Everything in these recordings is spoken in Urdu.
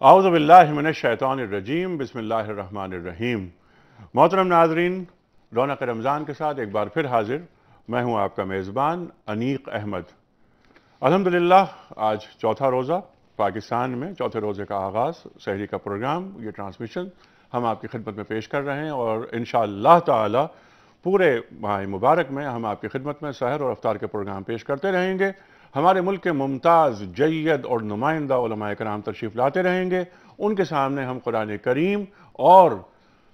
اعوذ باللہ من الشیطان الرجیم بسم اللہ الرحمن الرحیم۔ محترم ناظرین، رونق رمضان کے ساتھ ایک بار پھر حاضر میں ہوں آپ کا میزبان انیق احمد۔ الحمدللہ آج چوتھا روزہ پاکستان میں، چوتھے روزے کا آغاز، سحری کا پروگرام، یہ ٹرانسمیشن ہم آپ کی خدمت میں پیش کر رہے ہیں، اور انشاءاللہ تعالی پورے ماہ مبارک میں ہم آپ کی خدمت میں سحر اور افطار کے پروگرام پیش کرتے رہیں گے۔ ہمارے ملک کے ممتاز، جید اور نمائندہ علماء کرام تشریف لاتے رہیں گے، ان کے سامنے ہم قرآن کریم اور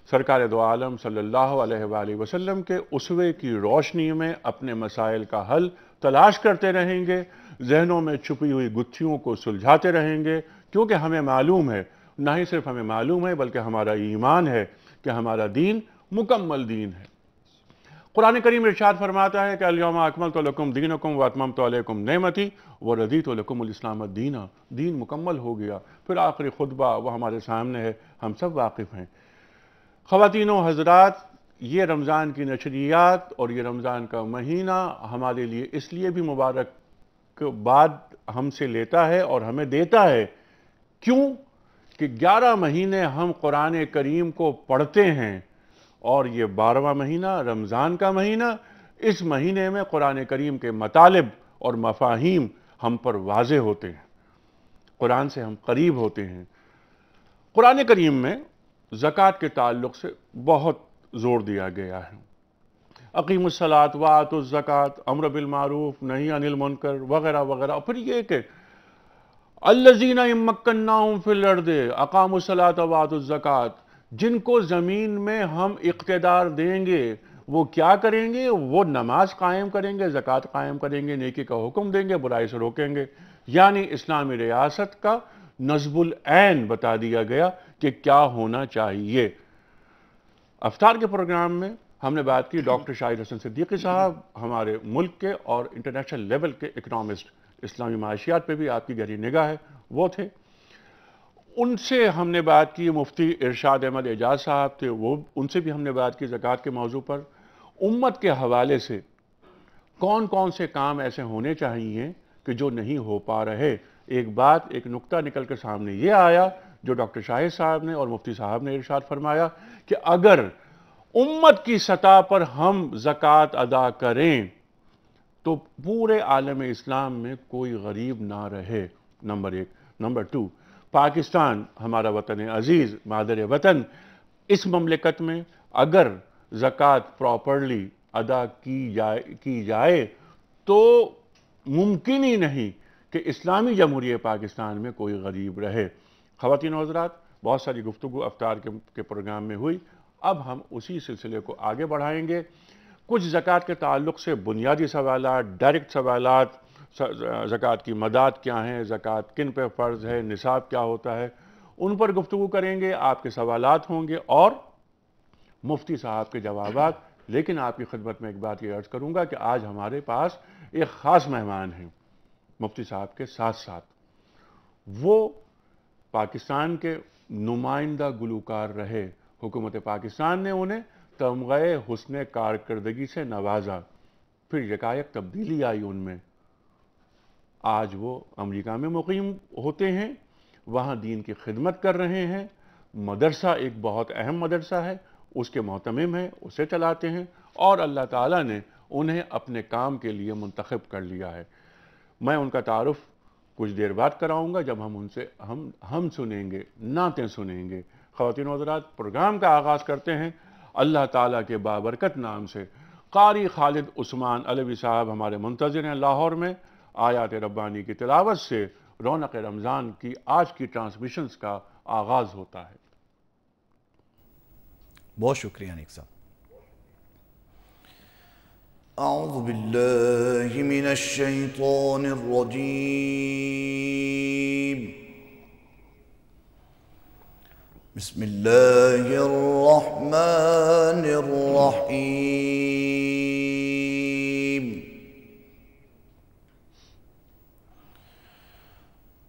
سرکار دو عالم صلی اللہ علیہ وآلہ وسلم کے اسوے کی روشنی میں اپنے مسائل کا حل تلاش کرتے رہیں گے، ذہنوں میں چھپی ہوئی گتھیوں کو سلجھاتے رہیں گے، کیونکہ ہمیں معلوم ہے، نہ ہی صرف ہمیں معلوم ہے بلکہ ہمارا ایمان ہے کہ ہمارا دین مکمل دین ہے۔ قرآن کریم ارشاد فرماتا ہے کہ الیوم اکملت لکم دینکم واتممت علیکم نعمتی ورضیت لکم الاسلام دینا، دین مکمل ہو گیا۔ پھر آخری خطبہ وہ ہمارے سامنے ہے، ہم سب واقف ہیں۔ خواتین و حضرات، یہ رمضان کی نشریات اور یہ رمضان کا مہینہ ہمارے لیے اس لیے بھی مبارک باد ہم سے لیتا ہے اور ہمیں دیتا ہے، کیوں کہ 11 مہینے ہم قرآن کریم کو پڑھتے ہیں، اور یہ 12واں مہینہ رمضان کا مہینہ، اس مہینے میں قرآن کریم کے مطالب اور مفاہیم ہم پر واضح ہوتے ہیں، قرآن سے ہم قریب ہوتے ہیں۔ قرآن کریم میں زکوٰۃ کے تعلق سے بہت زور دیا گیا ہے۔ اقیموا الصلاۃ وآتوا الزکوٰۃ، امر بالمعروف نہی عن المنکر وغیرہ وغیرہ۔ پھر یہ کہ الذین ان مکناہم فی الارض اقاموا الصلاۃ وآتوا الزکوٰۃ، جن کو زمین میں ہم اقتدار دیں گے وہ کیا کریں گے؟ وہ نماز قائم کریں گے، زکوٰۃ قائم کریں گے، نیکی کا حکم دیں گے، برائی سے روکیں گے۔ یعنی اسلامی ریاست کا نصب العین بتا دیا گیا کہ کیا ہونا چاہیے۔ افطار کے پروگرام میں ہم نے بات کی ڈاکٹر شاہد حسن صدیقی صاحب، ہمارے ملک کے اور انٹرنیشنل لیول کے اکنامسٹ، اسلامی معاشیات پہ بھی آپ کی گہری نگاہ ہے، وہ تھے۔ ان سے ہم نے بات کی، مفتی ارشاد احمد اعجاز صاحب تھے، ان سے بھی ہم نے بات کی زکوٰۃ کے موضوع پر۔ امت کے حوالے سے کون کون سے کام ایسے ہونے چاہیے کہ جو نہیں ہو پا رہے؟ ایک نقطہ نکل کے سامنے یہ آیا جو ڈاکٹر شاہد صاحب نے اور مفتی صاحب نے ارشاد فرمایا کہ اگر امت کی سطح پر ہم زکوٰۃ ادا کریں تو پورے عالم اسلام میں کوئی غریب نہ رہے، نمبر 1۔ نمبر 2، پاکستان ہمارا وطن عزیز، مادر وطن، اس مملکت میں اگر زکوٰۃ پراپرلی ادا کی جائے تو ممکن ہی نہیں کہ اسلامی جمہوریہ پاکستان میں کوئی غریب رہے۔ خواتین و حضرات، بہت ساری گفتگو افطار کے پروگرام میں ہوئی، اب ہم اسی سلسلے کو آگے بڑھائیں گے۔ کچھ زکوٰۃ کے تعلق سے بنیادی سوالات، ڈائریکٹ سوالات، زکوٰۃ کی مداد کیا ہیں، زکوٰۃ کن پہ فرض ہے، نصاب کیا ہوتا ہے، ان پر گفتگو کریں گے، آپ کے سوالات ہوں گے اور مفتی صاحب کے جوابات۔ لیکن آپ کی خدمت میں ایک بات یہ عرض کروں گا کہ آج ہمارے پاس ایک خاص مہمان ہیں مفتی صاحب کے ساتھ ساتھ۔ وہ پاکستان کے نمائندہ گلوکار رہے، حکومت پاکستان نے انہیں تمغہ حسن کارکردگی سے نوازا، پھر یکایک تبدیلی آئی ان میں۔ آج وہ امریکہ میں مقیم ہوتے ہیں، وہاں دین کی خدمت کر رہے ہیں، مدرسہ ایک بہت اہم مدرسہ ہے، اس کے محتمم ہیں، اسے چلاتے ہیں، اور اللہ تعالیٰ نے انہیں اپنے کام کے لیے منتخب کر لیا ہے۔ میں ان کا تعارف کچھ دیر بعد کراؤں گا جب ہم ان سے ہم سنیں گے، نعتیں سنیں گے۔ خواتین و حضرات، پروگرام کا آغاز کرتے ہیں اللہ تعالیٰ کے بابرکت نام سے۔ قاری خالد عثمان علوی صاحب ہمارے منتظر ہیں لاہور میں، آیات ربانی کی تلاوت سے رونق رمضان کی آج کی ٹرانسمیشنز کا آغاز ہوتا ہے۔ بہت شکریہ انیق صاحب۔ أعوذ بالله من الشيطان الرجيم. بسم الله الرحمن الرحيم.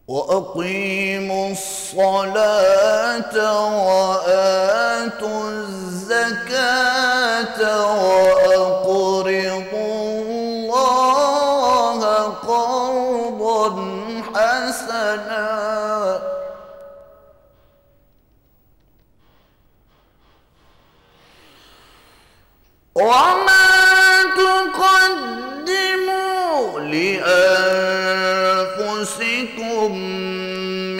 وأقيموا الصلاة وآتوا الزكاة وأقرضوا الله قرضا حسنا وما تقدموا لأنفسكم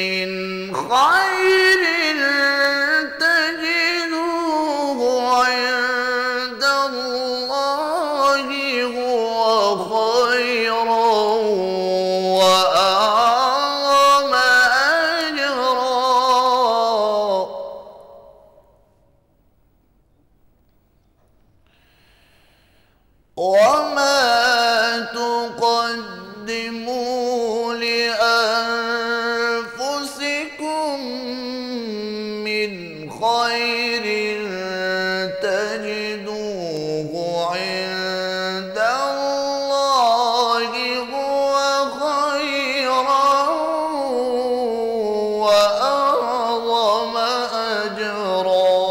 من خير تجدوه عند الله هو خيرا وأعظم أجرا وما تقدموا لأنفسكم من خير تجدوه عند الله هو خيرا وأعظم أجرا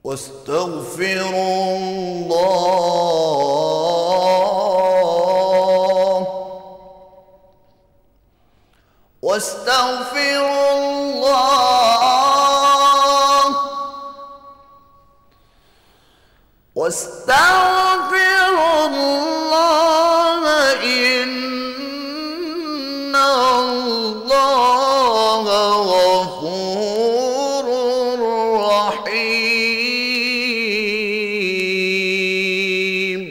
واستغفروا الله واستغفروا الله واستغفروا الله إن الله غفور رحيم.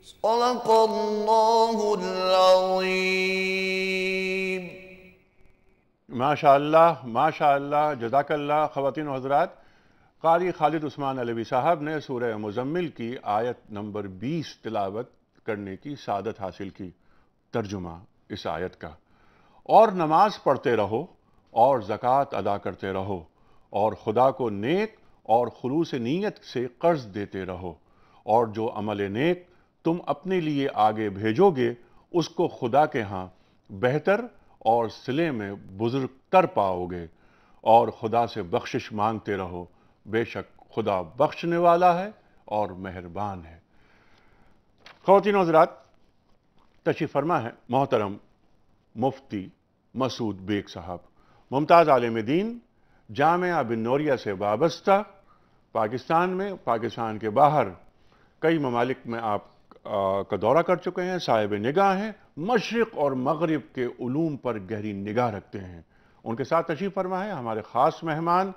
صدق الله العظيم. ماشاء اللہ جزاک اللہ. خواتین و حضرات، قاری خالد عثمان علوی صاحب نے سورہ مزمل کی آیت نمبر 20 تلاوت کرنے کی سعادت حاصل کی. ترجمہ اس آیت کا: اور نماز پڑھتے رہو اور زکوٰۃ ادا کرتے رہو اور خدا کو نیک اور خلوص نیت سے قرض دیتے رہو، اور جو عمل نیک تم اپنے لیے آگے بھیجو گے اس کو خدا کے ہاں بہتر اور صلے میں بزرگ تر پاؤ گے، اور خدا سے بخشش مانگتے رہو، بے شک خدا بخشنے والا ہے اور مہربان ہے. خواتین و حضرات، تشریف فرما ہے محترم مفتی مسعود بیگ صاحب، ممتاز عالم دین، جامعہ بن نوریہ سے وابستہ، پاکستان میں، پاکستان کے باہر کئی ممالک میں آپ کا دورہ کر چکے ہیں، صاحب نگاہ ہیں، مشرق اور مغرب کے علوم پر گہری نگاہ رکھتے ہیں. ان کے ساتھ تشریف فرما ہے ہمارے خاص مہمان.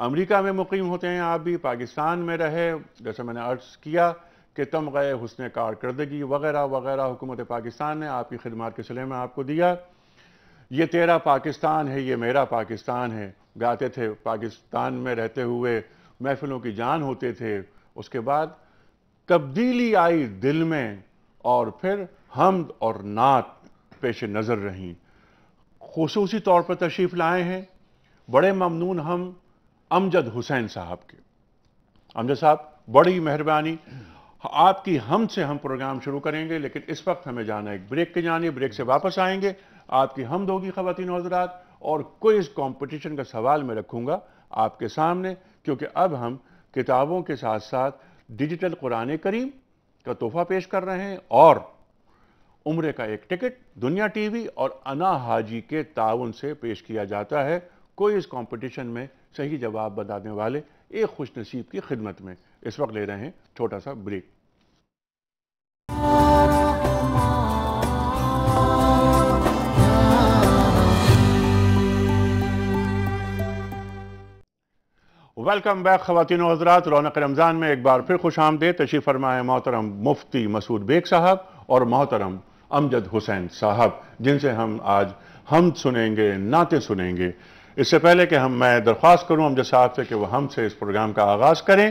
امریکہ میں مقیم ہوتے ہیں آپ بھی، پاکستان میں رہے، جیسے میں نے عرض کیا کہ تمغہ حسن کارکردگی وغیرہ وغیرہ حکومت پاکستان نے آپ کی خدمات کے صلے میں آپ کو دیا. یہ تیرا پاکستان ہے، یہ میرا پاکستان ہے گاتے تھے پاکستان میں رہتے ہوئے، محفلوں کی جان ہوتے تھے. اس کے بعد تبدیلی آئی دل میں، اور پھر حمد اور نعت پیش نظر رہیں. خصوصی طور پر تشریف لائے ہیں بڑے ممنون ہم امجد حسین صاحب کے. امجد صاحب، بڑی مہربانی. آپ کی حمد سے ہم پروگرام شروع کریں گے، لیکن اس وقت ہمیں جانا ایک بریک کے جانب. بریک سے واپس آئیں گے، آپ کی حمد ہوگی خواتین و حضرات، اور کوئز کمپٹیشن کا سوال میں رکھوں گا آپ کے سامنے، کیونکہ اب ہم کتابوں کے ساتھ ساتھ ڈیجیٹل قرآن کریم کا تحفہ پیش کر رہے ہیں، اور عمرے کا ایک ٹکٹ دنیا ٹی وی اور انا حاجی کے تعاون سے پیش کیا جاتا ہے. کوئز کمپٹیشن میں صحیح جواب بتانے والے ایک خوش نصیب کی خدمت میں. اس وقت لے رہے ہیں چھوٹا سا بریک. ویلکم بیک خواتین و حضرات. رونق رمضان میں ایک بار پھر خوش آمدید. تشریف فرمائے محترم مفتی مسعود بیگ صاحب اور محترم امجد حسین صاحب، جن سے ہم آج حمد سنیں گے، نعتیں سنیں گے. اس سے پہلے کہ میں درخواست کروں امجد صاحب سے کہ وہ ہم سے اس پروگرام کا آغاز کریں،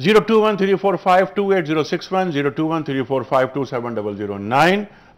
02134528061, 02134527009।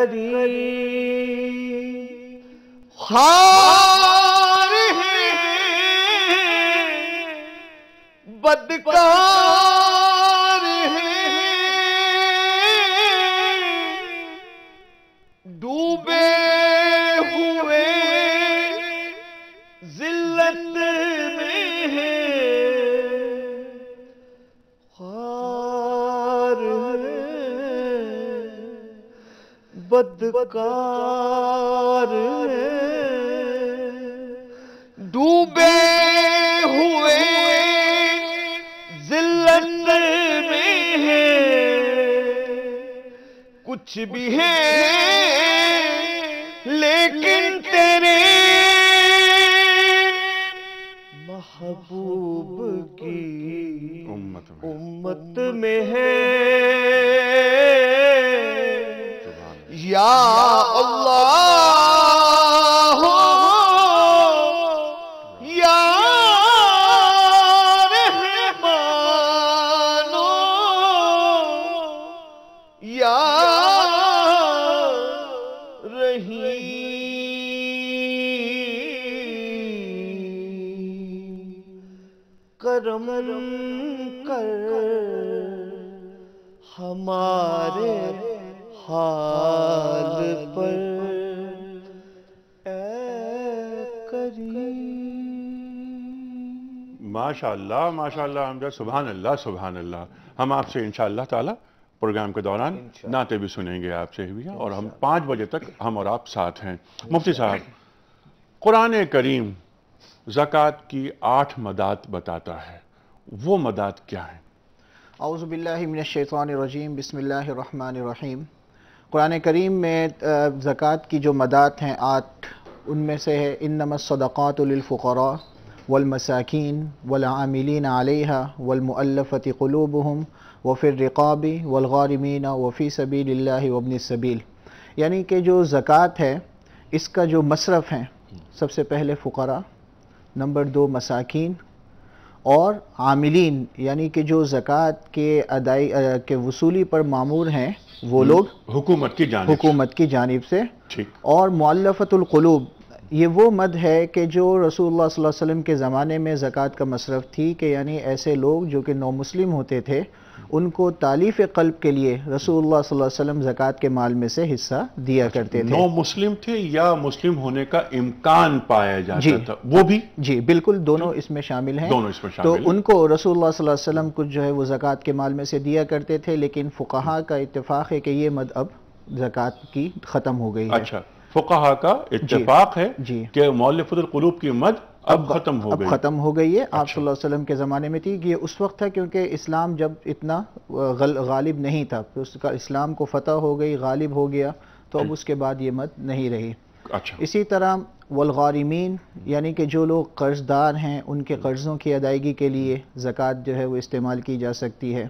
کریم خار ہے بدکار ہے ڈوبے ہوئے ذلت میں ہے خار ہے بدکار ہے ڈوبے ہوئے ذلت میں ہے کچھ بھی ہے لیکن تیرے محبوب کی امت میں ہے یا اللہ یا رحمان یا رحیم کرم کر ہمارے حال پر اے کریم ماشاءاللہ ماشاءاللہ امجد، سبحان اللہ سبحان اللہ۔ ہم آپ سے انشاءاللہ تعالی پروگرام کے دوران نعتیں بھی سنیں گے آپ سے بھی، اور ہم 5 بجے تک ہم اور آپ ساتھ ہیں۔ مفتی صاحب، قرآن کریم زکوٰۃ کی 8 مدات بتاتا ہے، وہ مدات کیا ہیں؟ اعوذ باللہ من الشیطان الرجیم، بسم اللہ الرحمن الرحیم۔ قرآن کریم میں زکوٰۃ کی جو مدات ہیں 8، ان میں سے ہے انما الصدقات للفقراء والمساکین والعاملین علیہا والمؤلفۃ قلوبہم وفی الرقاب والغارمین وفی سبیل اللہ وابن السبیل، یعنی کہ جو زکوٰۃ ہے اس کا جو مصرف ہیں، سب سے پہلے فقراء، نمبر 2 مساکین، اور عاملین یعنی کہ جو زکوٰۃ کے ادائی کے وصولی پر مامور ہیں وہ لوگ حکومت کی جانب سے، ٹھیک۔ اور مؤلفۃ القلوب، یہ وہ مد ہے کہ جو رسول اللہ صلی اللہ علیہ وسلم کے زمانے میں زکوٰۃ کا مصرف تھی، کہ یعنی ایسے لوگ جو کہ نو مسلم ہوتے تھے ان کو تالیف قلب کے لیے رسول اللہ صلی اللہ علیہ وسلم زکوٰۃ کے مال میں سے حصہ دیا کرتے تھے۔ نو مسلم تھے یا مسلم ہونے کا امکان پایا جاتا تھا، وہ بھی؟ جی بالکل، دونوں اس میں شامل ہیں، دونوں اس میں شامل تو ہیں۔ ان کو رسول اللہ صلی اللہ علیہ وسلم کچھ جو ہے وہ زکوٰۃ کے مال میں سے دیا کرتے تھے، لیکن فقہا کا اتفاق ہے کہ یہ مد اب زکوٰۃ کی ختم ہو گئی ہے۔ اچھا، فقہا کا اتفاق ہے جی کہ مؤلفۃ القلوب کی مد اب ختم ہو گئی، اب ختم ہو گئی ہے۔ آپ صلی اللہ علیہ وسلم کے زمانے میں تھی، یہ اس وقت تھا کیونکہ اسلام جب اتنا غالب نہیں تھا، اس کا اسلام کو فتح ہو گئی، غالب ہو گیا، تو اب اس کے بعد یہ مد نہیں رہی۔ اچھا، اسی طرح والغارمین یعنی کہ جو لوگ قرض دار ہیں ان کے قرضوں کی ادائیگی کے لیے زکوٰۃ جو ہے وہ استعمال کی جا سکتی ہے،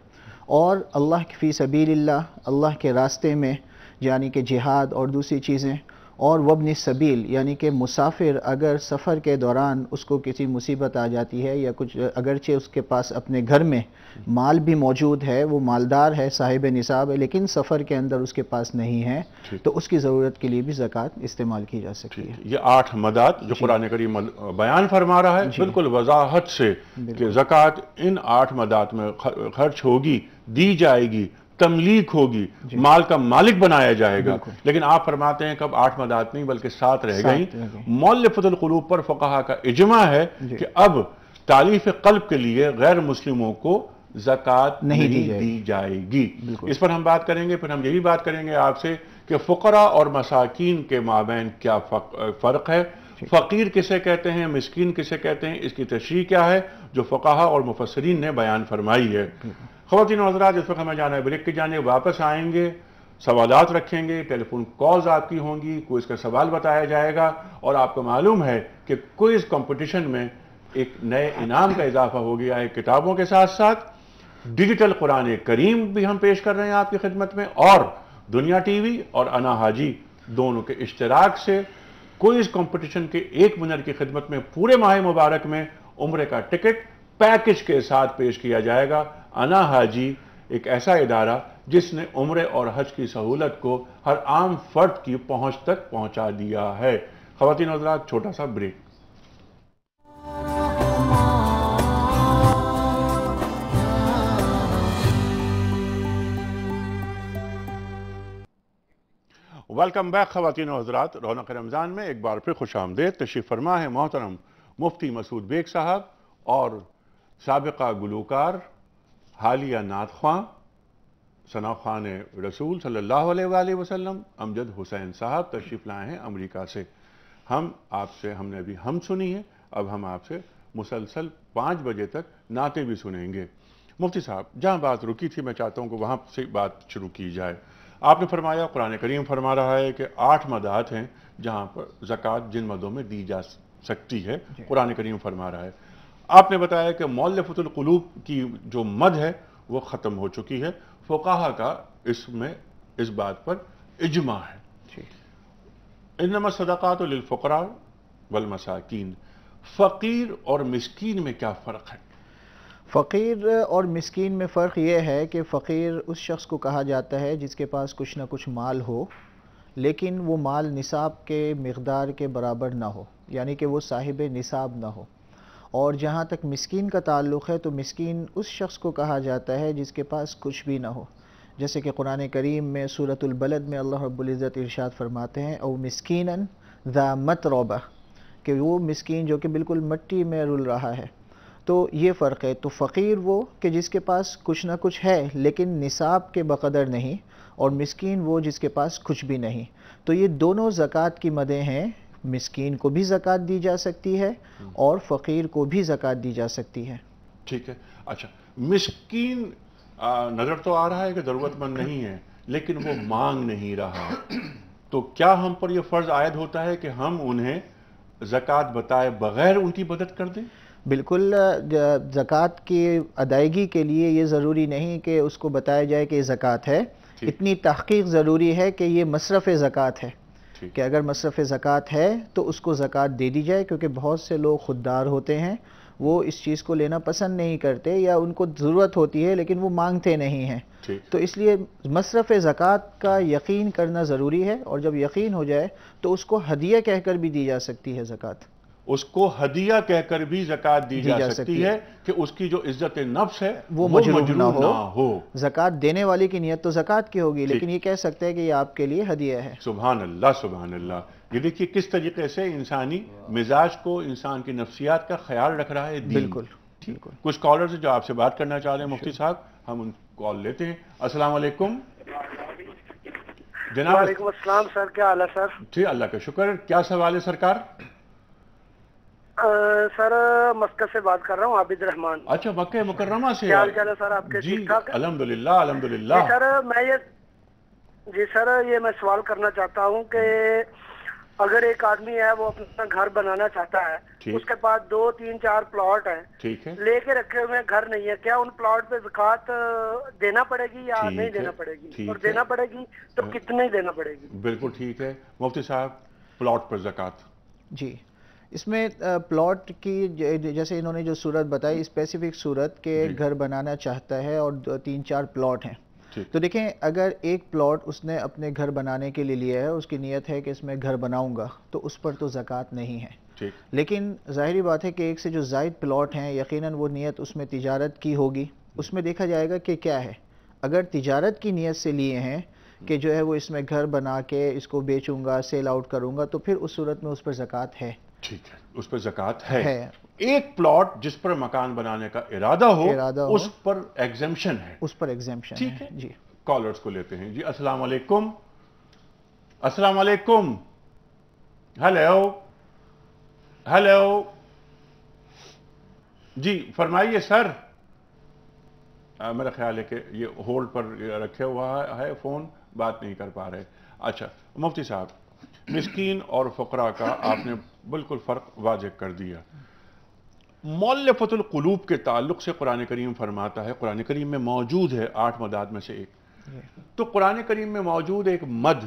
اور اللہ فی سبیل اللہ، اللہ کے راستے میں یعنی کہ جہاد اور دوسری چیزیں، اور وابن السبیل یعنی کہ مسافر اگر سفر کے دوران اس کو کسی مصیبت آ جاتی ہے یا کچھ، اگرچہ اس کے پاس اپنے گھر میں مال بھی موجود ہے، وہ مالدار ہے، صاحب نصاب ہے، لیکن سفر کے اندر اس کے پاس نہیں ہے، تو اس کی ضرورت کے لیے بھی زکوٰۃ استعمال کی جا سکتی ہے۔ یہ 8 مدات جو قرآن کریم بیان فرما رہا ہے بالکل وضاحت سے کہ زکوٰۃ ان 8 مدات میں خرچ ہوگی، دی جائے گی، تملیک ہوگی، مال کا مالک بنایا جائے گا، لیکن آپ فرماتے ہیں کہ اب 8 مدات نہیں بلکہ 7 رہ گئی۔ مؤلفۃ القلوب پر فقہا کا اجماع ہے کہ اب تالیف قلب کے لیے غیر مسلموں کو زکوٰۃ نہیں دی جائے گی۔ اس پر ہم بات کریں گے، پھر ہم یہ بھی بات کریں گے آپ سے کہ فقراء اور مساکین کے مابین کیا فرق ہے، فقیر کسے کہتے ہیں، مسکین کسے کہتے ہیں، اس کی تشریح کیا ہے جو فقہا اور مفسرین نے بیان فرمائی ہے۔ خواتین و حضرات، اس وقت ہمیں جانا ہے بریک کی جانب، واپس آئیں گے، سوالات رکھیں گے، ٹیلی فون کالز آپ کی ہوں گی، کوئز کا سوال بتایا جائے گا، اور آپ کو معلوم ہے کہ کوئز کمپٹیشن میں ایک نئے انعام کا اضافہ ہو گیا ہے، کتابوں کے ساتھ ساتھ ڈیجیٹل قرآن کریم بھی ہم پیش کر رہے ہیں آپ کی خدمت میں، اور دنیا ٹی وی اور انا حاجی دونوں کے اشتراک سے کوئز کمپٹیشن کے 1 منٹ کی خدمت میں پورے ماہ مبارک میں عمرے کا ٹکٹ پیکج کے ساتھ پیش کیا جائے گا۔ انا حاجی ایک ایسا ادارہ جس نے عمرے اور حج کی سہولت کو ہر عام فرد کی پہنچ تک پہنچا دیا ہے۔ خواتین و حضرات، چھوٹا سا بریک۔ ویلکم بیک خواتین و حضرات، رونق رمضان میں ایک بار پھر خوش آمدید۔ تشریف فرما ہے محترم مفتی مسعود بیگ صاحب اور سابقہ گلوکار، حالیہ نعت خواں، ثنا خوان رسول صلی اللہ علیہ وآلہ وسلم امجد حسین صاحب تشریف لائے ہیں امریکہ سے۔ ہم نے ابھی ہم سنی ہے، اب ہم آپ سے مسلسل 5 بجے تک نعتیں بھی سنیں گے۔ مفتی صاحب، جہاں بات رکی تھی میں چاہتا ہوں کہ وہاں سے بات شروع کی جائے۔ آپ نے فرمایا، قرآن کریم فرما رہا ہے کہ 8 مدات ہیں جہاں پر زکوٰۃ جن مدوں میں دی جا سکتی ہے، قرآن کریم فرما رہا ہے۔ آپ نے بتایا کہ مؤلفۃ القلوب کی جو مد ہے وہ ختم ہو چکی ہے، فقہا کا اس بات پر اجماع ہے۔ انما الصدقات للفقراء والمساکین، فقیر اور مسکین میں کیا فرق ہے؟ فقیر اور مسکین میں فرق یہ ہے کہ فقیر اس شخص کو کہا جاتا ہے جس کے پاس کچھ نہ کچھ مال ہو، لیکن وہ مال نصاب کے مقدار کے برابر نہ ہو، یعنی کہ وہ صاحب نصاب نہ ہو۔ اور جہاں تک مسکین کا تعلق ہے تو مسکین اس شخص کو کہا جاتا ہے جس کے پاس کچھ بھی نہ ہو، جیسے کہ قرآن کریم میں سورۃ البلد میں اللہ رب العزت ارشاد فرماتے ہیں، او مسکینا ذا متربہ، کہ وہ مسکین جو کہ بالکل مٹی میں رل رہا ہے۔ تو یہ فرق ہے۔ تو فقیر وہ کہ جس کے پاس کچھ نہ کچھ ہے لیکن نصاب کے بقدر نہیں، اور مسکین وہ جس کے پاس کچھ بھی نہیں۔ تو یہ دونوں زکوٰۃ کی مدیں ہیں، مسکین کو بھی زکوٰۃ دی جا سکتی ہے اور فقیر کو بھی زکوٰۃ دی جا سکتی ہے۔ ٹھیک ہے۔ اچھا، مسکین نظر تو آ رہا ہے کہ ضرورت مند نہیں ہے، لیکن وہ مانگ نہیں رہا، تو کیا ہم پر یہ فرض عائد ہوتا ہے کہ ہم انہیں زکوٰۃ بتائے بغیر ان کی مدد کر دیں؟ بالکل، زکوٰۃ کی ادائیگی کے لیے یہ ضروری نہیں کہ اس کو بتایا جائے کہ یہ زکوٰۃ ہے، اتنی تحقیق ضروری ہے کہ یہ مصرف زکوٰۃ ہے، کہ اگر مصرف زکوٰۃ ہے تو اس کو زکوٰۃ دے دی جائے، کیونکہ بہت سے لوگ خوددار ہوتے ہیں، وہ اس چیز کو لینا پسند نہیں کرتے یا ان کو ضرورت ہوتی ہے لیکن وہ مانگتے نہیں ہیں۔ تو اس لیے مصرف زکوٰۃ کا یقین کرنا ضروری ہے، اور جب یقین ہو جائے تو اس کو ہدیہ کہہ کر بھی دی جا سکتی ہے زکوٰۃ۔ اس کو ہدیہ کہہ کر بھی زکوٰۃ دی جا سکتی ہے کہ اس کی جو عزت نفس ہے وہ مجروح نہ ہو۔ زکوٰۃ دینے والے کی نیت تو زکوٰۃ کی ہوگی، لیکن یہ کہہ سکتے ہیں کہ یہ آپ کے لیے ہدیہ ہے۔ سبحان اللہ، سبحان اللہ۔ یہ دیکھیے کس طریقے سے انسانی مزاج کو، انسان کی نفسیات کا خیال رکھ رہا ہے دین۔ بالکل۔ کچھ کالرز جو آپ سے بات کرنا چاہ رہے ہیں مفتی صاحب، ہم ان کال لیتے ہیں۔ السلام علیکم جناب۔ وعلیکم السلام سر، کیا حال ہے سر؟ ٹھیک، اللہ کا شکر۔ کیا سوال ہے سرکار؟ سر مسکت سے بات کر رہا ہوں، عابد رحمان۔ اچھا، مکہ مکرمہ سے۔ کیا حال چال ہے سر آپ کے؟ جی ٹھیک ٹھاک؟ الحمدللہ الحمدللہ۔ جی سر میں سوال کرنا چاہتا ہوں کہ اگر ایک آدمی ہے وہ اپنا گھر بنانا چاہتا ہے، اس کے پاس 2 3 4 پلاٹ ہیں، لے کے رکھے ہوئے گھر نہیں ہے، کیا ان پلاٹ پہ زکوٰۃ دینا پڑے گی یا نہیں دینا پڑے گی؟ اور دینا پڑے گی تو کتنے دینا پڑے گی؟ بالکل ٹھیک ہے مفتی صاحب، پلاٹ پر زکوٰۃ۔ جی، اس میں پلاٹ کی جیسے انہوں نے جو صورت بتائی، اسپیسیفک صورت کہ گھر بنانا چاہتا ہے اور 3 4 پلاٹ ہیں، تو دیکھیں اگر ایک پلاٹ اس نے اپنے گھر بنانے کے لیے لیا ہے، اس کی نیت ہے کہ اس میں گھر بناؤں گا، تو اس پر تو زکوٰۃ نہیں ہے۔ لیکن ظاہری بات ہے کہ ایک سے جو زائد پلاٹ ہیں، یقیناً وہ نیت اس میں تجارت کی ہوگی، اس میں دیکھا جائے گا کہ کیا ہے۔ اگر تجارت کی نیت سے لیے ہیں کہ جو ہے وہ اس میں گھر بنا کے اس کو بیچوں گا، سیل آؤٹ کروں گا، تو پھر اس صورت میں اس پر زکوٰۃ ہے۔ ٹھیک ہے، اس پر زکوٰۃ ہے۔ ایک پلاٹ جس پر مکان بنانے کا ارادہ ہو اس پر ایگزمپشن ہے، اس پر ایگزمپشن ہے۔ ٹھیک ہے جی، کالرز کو لیتے ہیں۔ جی السلام علیکم۔ السلام علیکم۔ ہیلو ہیلو، جی فرمائیے سر۔ میرا خیال ہے کہ یہ ہولڈ پر رکھے ہوا ہے فون، بات نہیں کر پا رہے۔ اچھا مفتی صاحب، مسکین اور فقراء کا آپ نے بالکل فرق واضح کر دیا۔ مؤلفۃ القلوب کے تعلق سے قرآن کریم فرماتا ہے، قرآن کریم میں موجود ہے 8 مدات میں سے ایک، تو قرآن کریم میں موجود ایک مد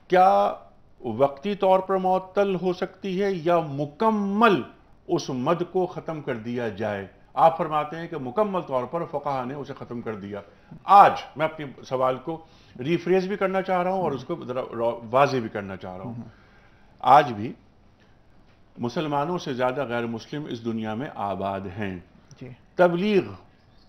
کیا وقتی طور پر معطل ہو سکتی ہے یا مکمل اس مد کو ختم کر دیا جائے؟ آپ فرماتے ہیں کہ مکمل طور پر فقہا نے اسے ختم کر دیا. آج میں اپنے سوال کو ریفریز بھی کرنا چاہ رہا ہوں اور اس کو ذرا واضح بھی کرنا چاہ رہا ہوں. آج بھی مسلمانوں سے زیادہ غیر مسلم اس دنیا میں آباد ہیں. تبلیغ،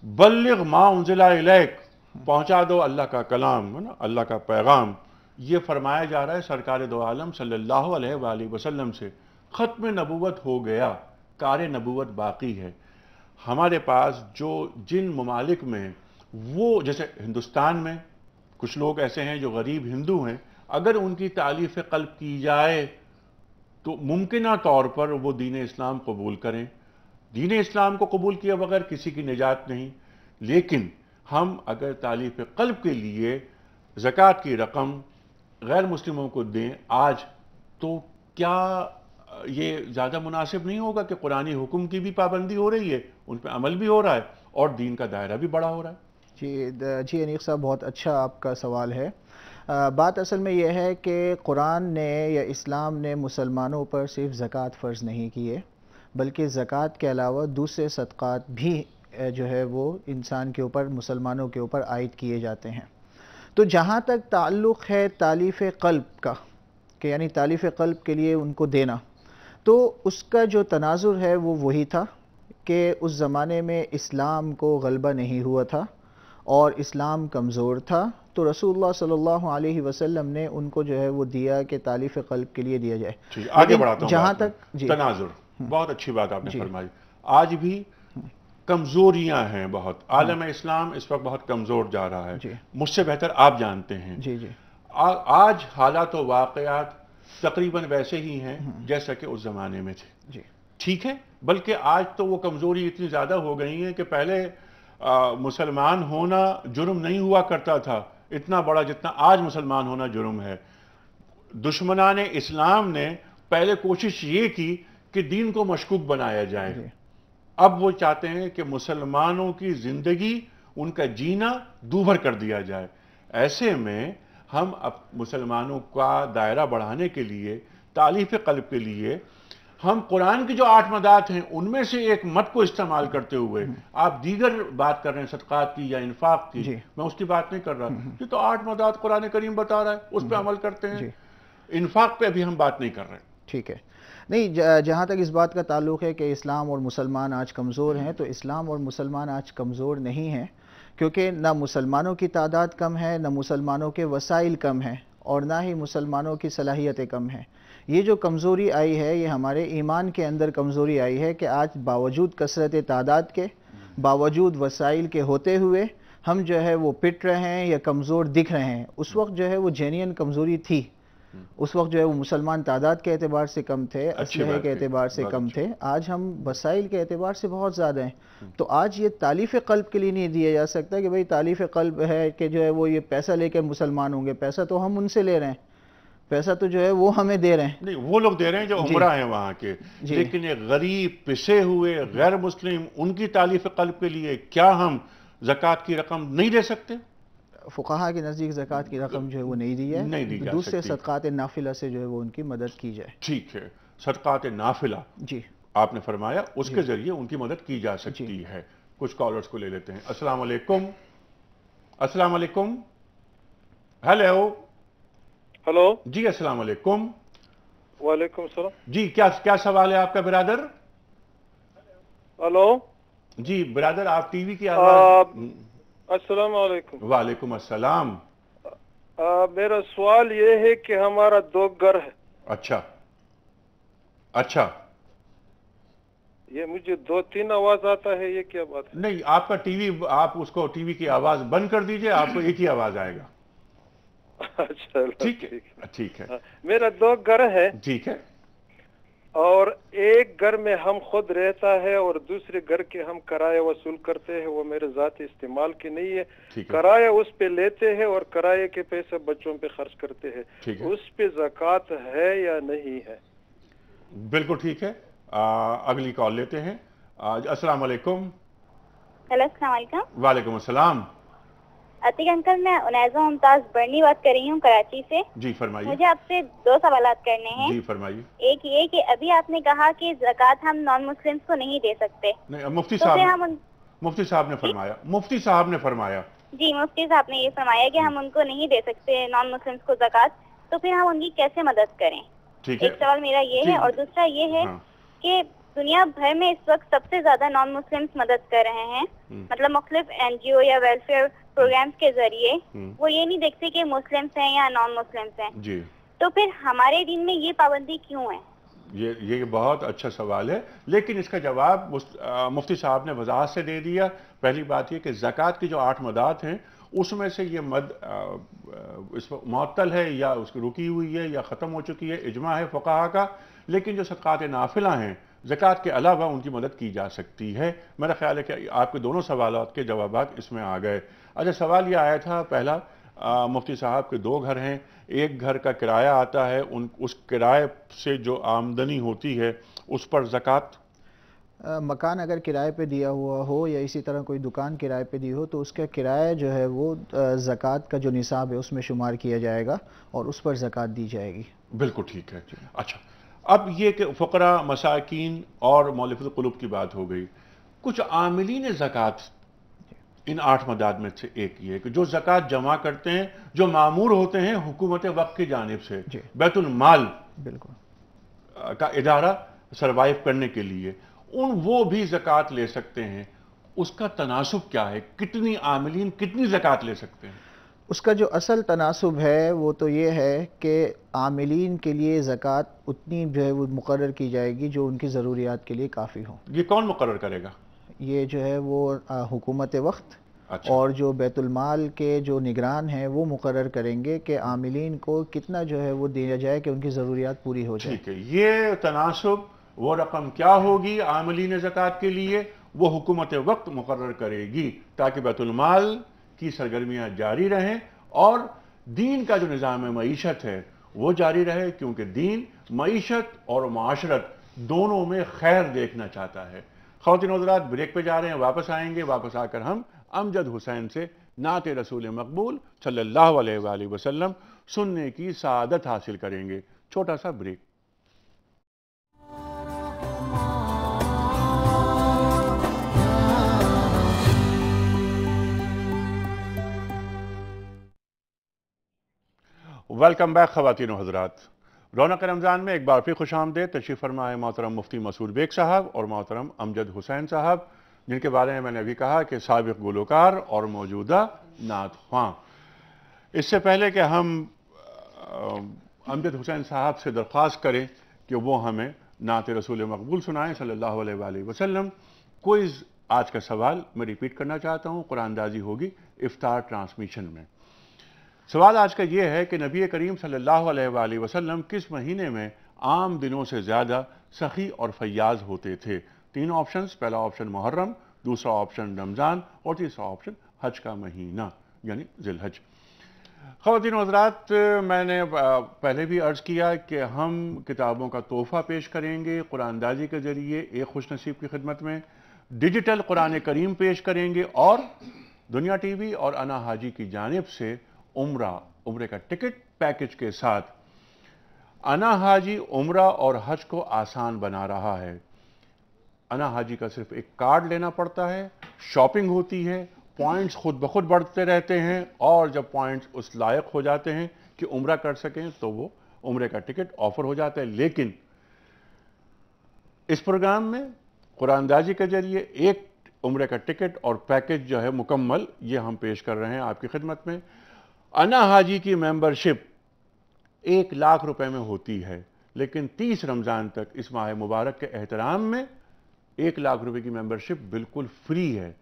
بلغ ما انزل الیک، پہنچا دو اللہ کا کلام، اللہ کا پیغام، یہ فرمایا جا رہا ہے سرکار دو عالم صلی اللہ علیہ وآلہ وسلم سے. ختم نبوت ہو گیا، کار نبوت باقی ہے. ہمارے پاس جو جن ممالک میں وہ جیسے ہندوستان میں کچھ لوگ ایسے ہیں جو غریب ہندو ہیں، اگر ان کی تالیف قلب کی جائے تو ممکنہ طور پر وہ دین اسلام قبول کریں. دین اسلام کو قبول کیے بغیر کسی کی نجات نہیں. لیکن ہم اگر تالیف قلب کے لیے زکوٰۃ کی رقم غیر مسلموں کو دیں آج، تو کیا یہ زیادہ مناسب نہیں ہوگا کہ قرآنی حکم کی بھی پابندی ہو رہی ہے، ان پہ عمل بھی ہو رہا ہے اور دین کا دائرہ بھی بڑا ہو رہا ہے؟ جی انیق صاحب، بہت اچھا آپ کا سوال ہے. بات اصل میں یہ ہے کہ قرآن نے یا اسلام نے مسلمانوں پر صرف زکوٰۃ فرض نہیں کی ہے، بلکہ زکوٰۃ کے علاوہ دوسرے صدقات بھی جو ہے وہ انسان کے اوپر، مسلمانوں کے اوپر عائد کیے جاتے ہیں. تو جہاں تک تعلق ہے تالیف قلب کا، کہ یعنی تالیف قلب کے لیے ان کو دینا، تو اس کا جو تناظر ہے وہ وہی تھا کہ اس زمانے میں اسلام کو غلبہ نہیں ہوا تھا اور اسلام کمزور تھا، تو رسول اللہ صلی اللہ علیہ وسلم نے ان کو جو ہے وہ دیا کہ تالیف قلب کے لیے دیا جائے. آگے بڑھاتا ہوں. جہاں تک تناظر، بہت اچھی بات آپ نے فرمائی. آج بھی کمزوریاں ہیں بہت. عالم اسلام اس وقت بہت کمزور جا رہا ہے. مجھ سے بہتر آپ جانتے ہیں. آج حالات و واقعات تقریباً ویسے ہی ہیں جیسا کہ اس زمانے میں تھے. ٹھیک ہے، بلکہ آج تو وہ کمزوری اتنی زیادہ ہو گئی ہیں کہ پہلے مسلمان ہونا جرم نہیں ہوا کرتا تھا اتنا بڑا جتنا آج مسلمان ہونا جرم ہے. دشمنان اسلام نے پہلے کوشش یہ کی کہ دین کو مشکوک بنایا جائے. اب وہ چاہتے ہیں کہ مسلمانوں کی زندگی، ان کا جینا دوبھر کر دیا جائے. ایسے میں ہم اب مسلمانوں کا دائرہ بڑھانے کے لیے، تالیف قلب کے لیے، ہم قرآن کی جو 8 مدات ہیں ان میں سے ایک مد کو استعمال کرتے ہوئے، آپ دیگر بات کر رہے ہیں صدقات کی یا انفاق کی، میں اس کی بات نہیں کر رہا. یہ تو 8 مدات قرآن کریم بتا رہا ہے، اس پہ عمل کرتے ہیں. انفاق پہ ابھی ہم بات نہیں کر رہے. ٹھیک ہے. نہیں، جہاں تک اس بات کا تعلق ہے کہ اسلام اور مسلمان آج کمزور ہیں، تو اسلام اور مسلمان آج کمزور نہیں ہیں، کیونکہ نہ مسلمانوں کی تعداد کم ہے، نہ مسلمانوں کے وسائل کم ہیں، اور نہ ہی مسلمانوں کی صلاحیتیں کم ہیں. یہ جو کمزوری آئی ہے یہ ہمارے ایمان کے اندر کمزوری آئی ہے کہ آج باوجود کثرت تعداد کے، باوجود وسائل کے ہوتے ہوئے ہم جو ہے وہ پٹ رہے ہیں یا کمزور دکھ رہے ہیں. اس وقت جو ہے وہ جینین کمزوری تھی. اس وقت جو ہے وہ مسلمان تعداد کے اعتبار سے کم تھے، اسلحے کے اعتبار سے کم تھے. آج ہم وسائل کے اعتبار سے بہت زیادہ ہیں. تو آج یہ تالیف قلب کے لیے نہیں دیا جا سکتا کہ بھئی تالیف قلب ہے کہ جو ہے وہ یہ پیسہ لے کے مسلمان ہوں گے. پیسہ تو ہم ان سے لے رہے ہیں، پیسہ تو جو ہے وہ ہمیں دے رہے ہیں. نہیں، وہ لوگ دے رہے ہیں جو عمرہ ہیں وہاں کے. لیکن یہ غریب پسے ہوئے غیر مسلم، ان کی تالیف قلب کے لیے کیا ہم زکوٰۃ کی رقم نہیں دے سکتے؟ فقہا کے نزدیک زکوٰۃ کی رقم جو ہے وہ نہیں دی ہے، دوسرے صدقات نافلہ سے جو ہے وہ ان کی مدد کی جائے. ٹھیک ہے، صدقات نافلہ جی آپ نے فرمایا اس کے ذریعے ان کی مدد کی جا سکتی ہے. کچھ کالرز کو لے لیتے ہیں. السلام علیکم. السلام علیکم. ہیلو. ہلو. جی السلام علیکم. وعلیکم السلام. جی کیا سوال ہے آپ کا برادر؟ ہلو. جی برادر، آپ ٹی وی کی آواز. السلام علیکم. وعلیکم السلام. میرا سوال یہ ہے کہ ہمارا 2 گھر ہے. اچھا. یہ مجھے 2-3 آواز آتا ہے، یہ کیا بات ہے؟ نہیں، آپ کا ٹی وی، آپ اس کو ٹی وی کی آواز بند کر دیجئے، آپ کو ایک ہی آواز آئے گا. اچھا ٹھیک ہے. میرا 2 گھر ہے. ٹھیک ہے. اور ایک گھر میں ہم خود رہتا ہے اور دوسرے گھر کے ہم کرایہ وصول کرتے ہیں. وہ میرے ذاتی استعمال کی نہیں ہے. کرایہ اس پہ لیتے ہیں اور کرایہ کے پیسے بچوں پہ خرچ کرتے ہیں. اس پہ زکوٰۃ ہے یا نہیں ہے؟ بالکل ٹھیک ہے. اگلی کال لیتے ہیں. السلام علیکم. ہیلو، السلام علیکم. وعلیکم السلام. عتیق انکل، میں عنیزہ ممتاز برنی بات کر رہی ہوں کراچی سے. جی فرمائیے. مجھے آپ سے 2 سوالات کرنے ہیں. جی فرمائیے. ایک یہ کہ ابھی آپ نے کہا کہ زکوٰۃ ہم نان مسلمس کو نہیں دے سکتے. نہیں، مفتی صاحب نے فرمایا. مفتی صاحب نے فرمایا. جی مفتی صاحب نے یہ فرمایا کہ ہم ان کو نہیں دے سکتے نان مسلمس کو زکوٰۃ، تو پھر ہم ان کی کیسے مدد کریں؟ ایک سوال میرا یہ ہے. اور دوسرا یہ ہے کہ دنیا بھر میں اس وقت سب سے زیادہ نان مسلمس مدد کر رہے ہیں، مطلب مختلف NGO یا ویلفیئر پروگرامز کے ذریعے. وہ یہ نہیں دیکھتے کہ مسلمس ہیں یا نان مسلمس ہیں. جی. تو پھر ہمارے دین میں یہ پابندی کیوں ہے؟ یہ بہت اچھا سوال ہے، لیکن اس کا جواب مفتی صاحب نے وضاحت سے دے دیا. پہلی بات یہ کہ زکوٰۃ کی جو 8 مدات ہیں اس میں سے یہ مد اس معطل ہے یا اس کی رکی ہوئی ہے یا ختم ہو چکی ہے، اجماع ہے فقہا کا. لیکن جو صدقات نافلہ ہیں زکوٰۃ کے علاوہ ان کی مدد کی جا سکتی ہے. میرا خیال ہے کہ آپ کے دونوں سوالات کے جوابات اس میں آ گئے. اچھا، سوال یہ آیا تھا پہلا، مفتی صاحب کے 2 گھر ہیں، ایک گھر کا کرایہ آتا ہے، اس کرائے سے جو آمدنی ہوتی ہے اس پر زکوٰۃ؟ مکان اگر کرائے پہ دیا ہوا ہو یا اسی طرح کوئی دکان کرائے پہ دی ہو تو اس کا کرایہ جو ہے وہ زکوٰۃ کا جو نصاب ہے اس میں شمار کیا جائے گا اور اس پر زکوٰۃ دی جائے گی. بالکل ٹھیک ہے. اچھا، اب یہ کہ فقراء، مساکین اور مؤلفۃ القلوب کی بات ہو گئی. کچھ عاملین زکوٰۃ ان 8 مداد میں سے ایک یہ ہے کہ جو زکوٰۃ جمع کرتے ہیں، جو مامور ہوتے ہیں حکومت وقت کی جانب سے، بیت المال بالکل کا ادارہ سروائیو کرنے کے لیے، وہ بھی زکوٰۃ لے سکتے ہیں. اس کا تناسب کیا ہے؟ کتنی عاملین کتنی زکوٰۃ لے سکتے ہیں؟ اس کا جو اصل تناسب ہے وہ تو یہ ہے کہ عاملین کے لیے زکوٰۃ اتنی جو ہے وہ مقرر کی جائے گی جو ان کی ضروریات کے لیے کافی ہو. یہ کون مقرر کرے گا؟ یہ جو ہے وہ حکومت وقت. اچھا. اور جو بیت المال کے جو نگران ہیں وہ مقرر کریں گے کہ عاملین کو کتنا جو ہے وہ دیا جائے کہ ان کی ضروریات پوری ہو جائے. ٹھیک ہے. یہ تناسب، وہ رقم کیا ہوگی عاملین زکوٰۃ کے لیے، وہ حکومت وقت مقرر کرے گی تاکہ بیت المال کی سرگرمیاں جاری رہیں اور دین کا جو نظام معیشت ہے وہ جاری رہے، کیونکہ دین معیشت اور معاشرت دونوں میں خیر دیکھنا چاہتا ہے. خواتین و حضرات، بریک پہ جا رہے ہیں، واپس آئیں گے. واپس آ کر ہم امجد حسین سے نعت رسول مقبول صلی اللہ علیہ وآلہ وسلم سننے کی سعادت حاصل کریں گے. چھوٹا سا بریک. ویلکم بیک خواتین و حضرات. رونق رمضان میں ایک بار پھر خوش آمدید. تشریف فرمائے محترم مفتی مسعود بیگ صاحب اور محترم امجد حسین صاحب، جن کے بارے میں نے ابھی کہا کہ سابق گلوکار اور موجودہ نعت خواں. اس سے پہلے کہ ہم امجد حسین صاحب سے درخواست کریں کہ وہ ہمیں نعت رسول مقبول سنائیں صلی اللہ علیہ وآلہ وسلم، کوئز آج کا سوال میں ریپیٹ کرنا چاہتا ہوں. قرآن دازی ہوگی افطار ٹرانسمیشن میں. سوال آج کا یہ ہے کہ نبی کریم صلی اللہ علیہ وآلہ وسلم کس مہینے میں عام دنوں سے زیادہ سخی اور فیاض ہوتے تھے؟ 3 آپشنز. پہلا آپشن محرم، دوسرا آپشن رمضان اور تیسرا آپشن حج کا مہینہ یعنی ذی الحج. خواتین و حضرات، میں نے پہلے بھی عرض کیا کہ ہم کتابوں کا تحفہ پیش کریں گے قرآن دازی کے ذریعے ایک خوش نصیب کی خدمت میں. ڈیجیٹل قرآن کریم پیش کریں گے اور دنیا ٹی وی اور انا حاجی کی جانب سے عمرے کا ٹکٹ پیکج کے ساتھ. انا حاجی عمرہ اور حج کو آسان بنا رہا ہے. انا حاجی کا صرف ایک کارڈ لینا پڑتا ہے، شاپنگ ہوتی ہے، پوائنٹس خود بخود بڑھتے رہتے ہیں اور جب پوائنٹس اس لائق ہو جاتے ہیں کہ عمرہ کر سکیں تو وہ عمرے کا ٹکٹ آفر ہو جاتا ہے. لیکن اس پروگرام میں قرآن دازی کے ذریعے ایک عمرے کا ٹکٹ اور پیکج جو ہے مکمل یہ ہم پیش کر رہے ہیں آپ کی خدمت میں. انا حاجی کی ممبرشپ 1 لاکھ روپے میں ہوتی ہے، لیکن 30 رمضان تک اس ماہ مبارک کے احترام میں 1 لاکھ روپے کی ممبرشپ بالکل فری ہے.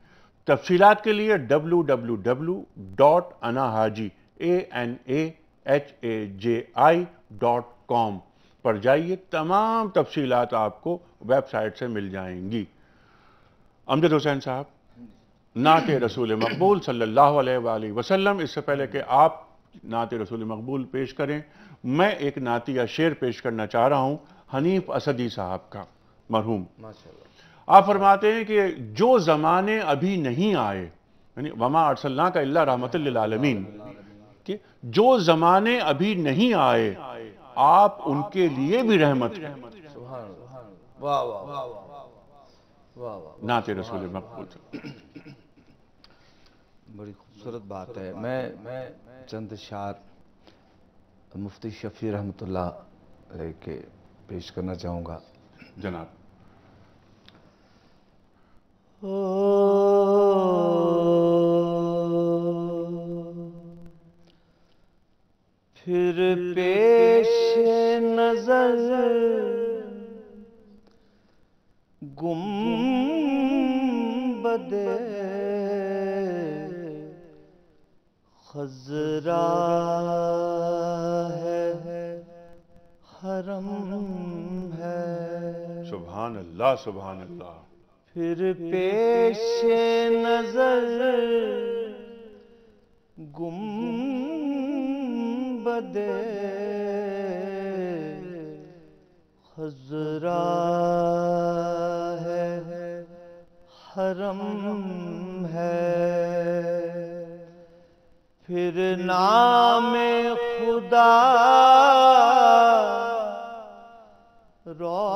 تفصیلات کے لیے www.anahaji.com پر جائیے. تمام تفصیلات آپ کو ویب سائٹ سے مل جائیں گی. امجد حسین صاحب، نعت رسول مقبول صلی اللہ علیہ وآلہ وسلم. اس سے پہلے کہ آپ نعت رسول مقبول پیش کریں، میں ایک نعتیہ شعر پیش کرنا چاہ رہا ہوں حنیف اسدی صاحب کا، مرحوم. آپ فرماتے ہیں کہ جو زمانے ابھی نہیں آئے، یعنی وما ارسلناک الا رحمۃ للعالمین، کہ جو زمانے ابھی نہیں آئے آپ ان کے لیے بھی رحمت ہیں۔ واہ واہ واہ واہ، نعت رسول مقبول۔ بڑی خوبصورت بات ہے۔ میں چند اشعار مفتی شفیع رحمۃ اللہ علیہ کے پیش کرنا چاہوں گا۔ جناب۔ پھر پیش نظر گنبد خضرا ہے، حرم ہے۔ سبحان اللہ سبحان اللہ۔ پھر پیش نظر گنبد خضرا ہے، حرم ہے۔ پھر نام خدا روضائے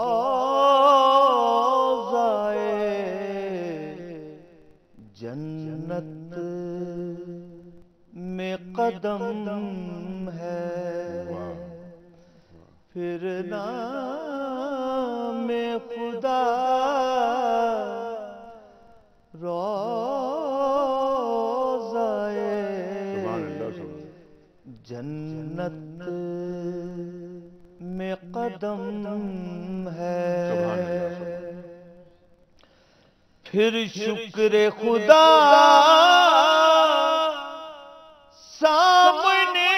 جنت میں قدم ہے۔ پھر نام خدا روضائے جنت میں قدم ہے۔ پھر شکر خدا سامنے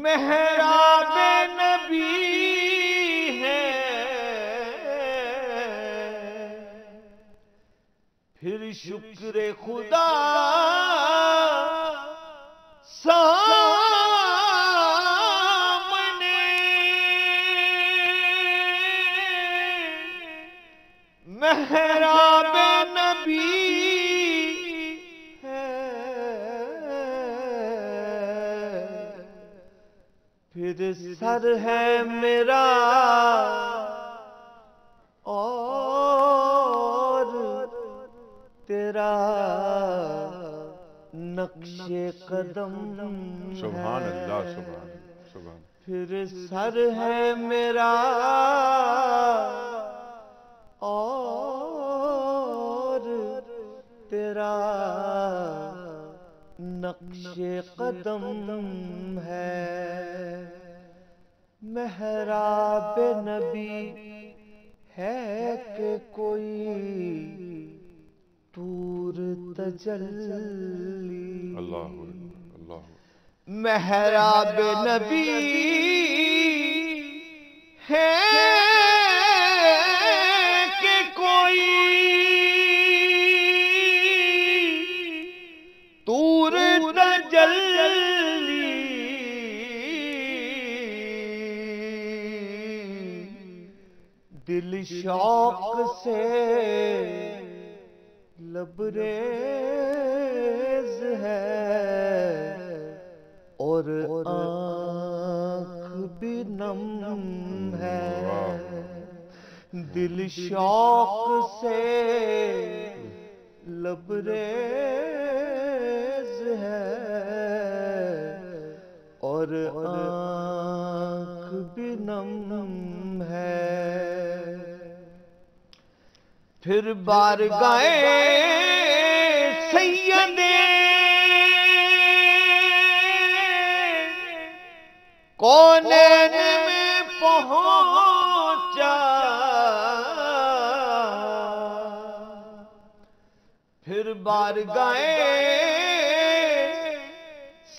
محراب نبی ہے۔ پھر شکر خدا سامنے محراب نبی ہے۔ پھر سر ہے میرا اور تیرا نقش قدم ہے۔ سبحان اللہ سبحان سبحان۔ پھر سر ہے میرا اور تیرا نقش قدم ہے۔ محراب نبی ہے کہ کوئی طور تجلی، اللہ اللہ۔ محراب نبی ہے کہ کوئی طور تجلی، دل شوق سے لبریز ہے اور آنکھ بھی نم ہے۔ دل شوق سے لبریز ہے اور آنکھ بھی نم ہے۔ پھر بارگاہ سید کونین میں پہنچا، پھر بارگاہ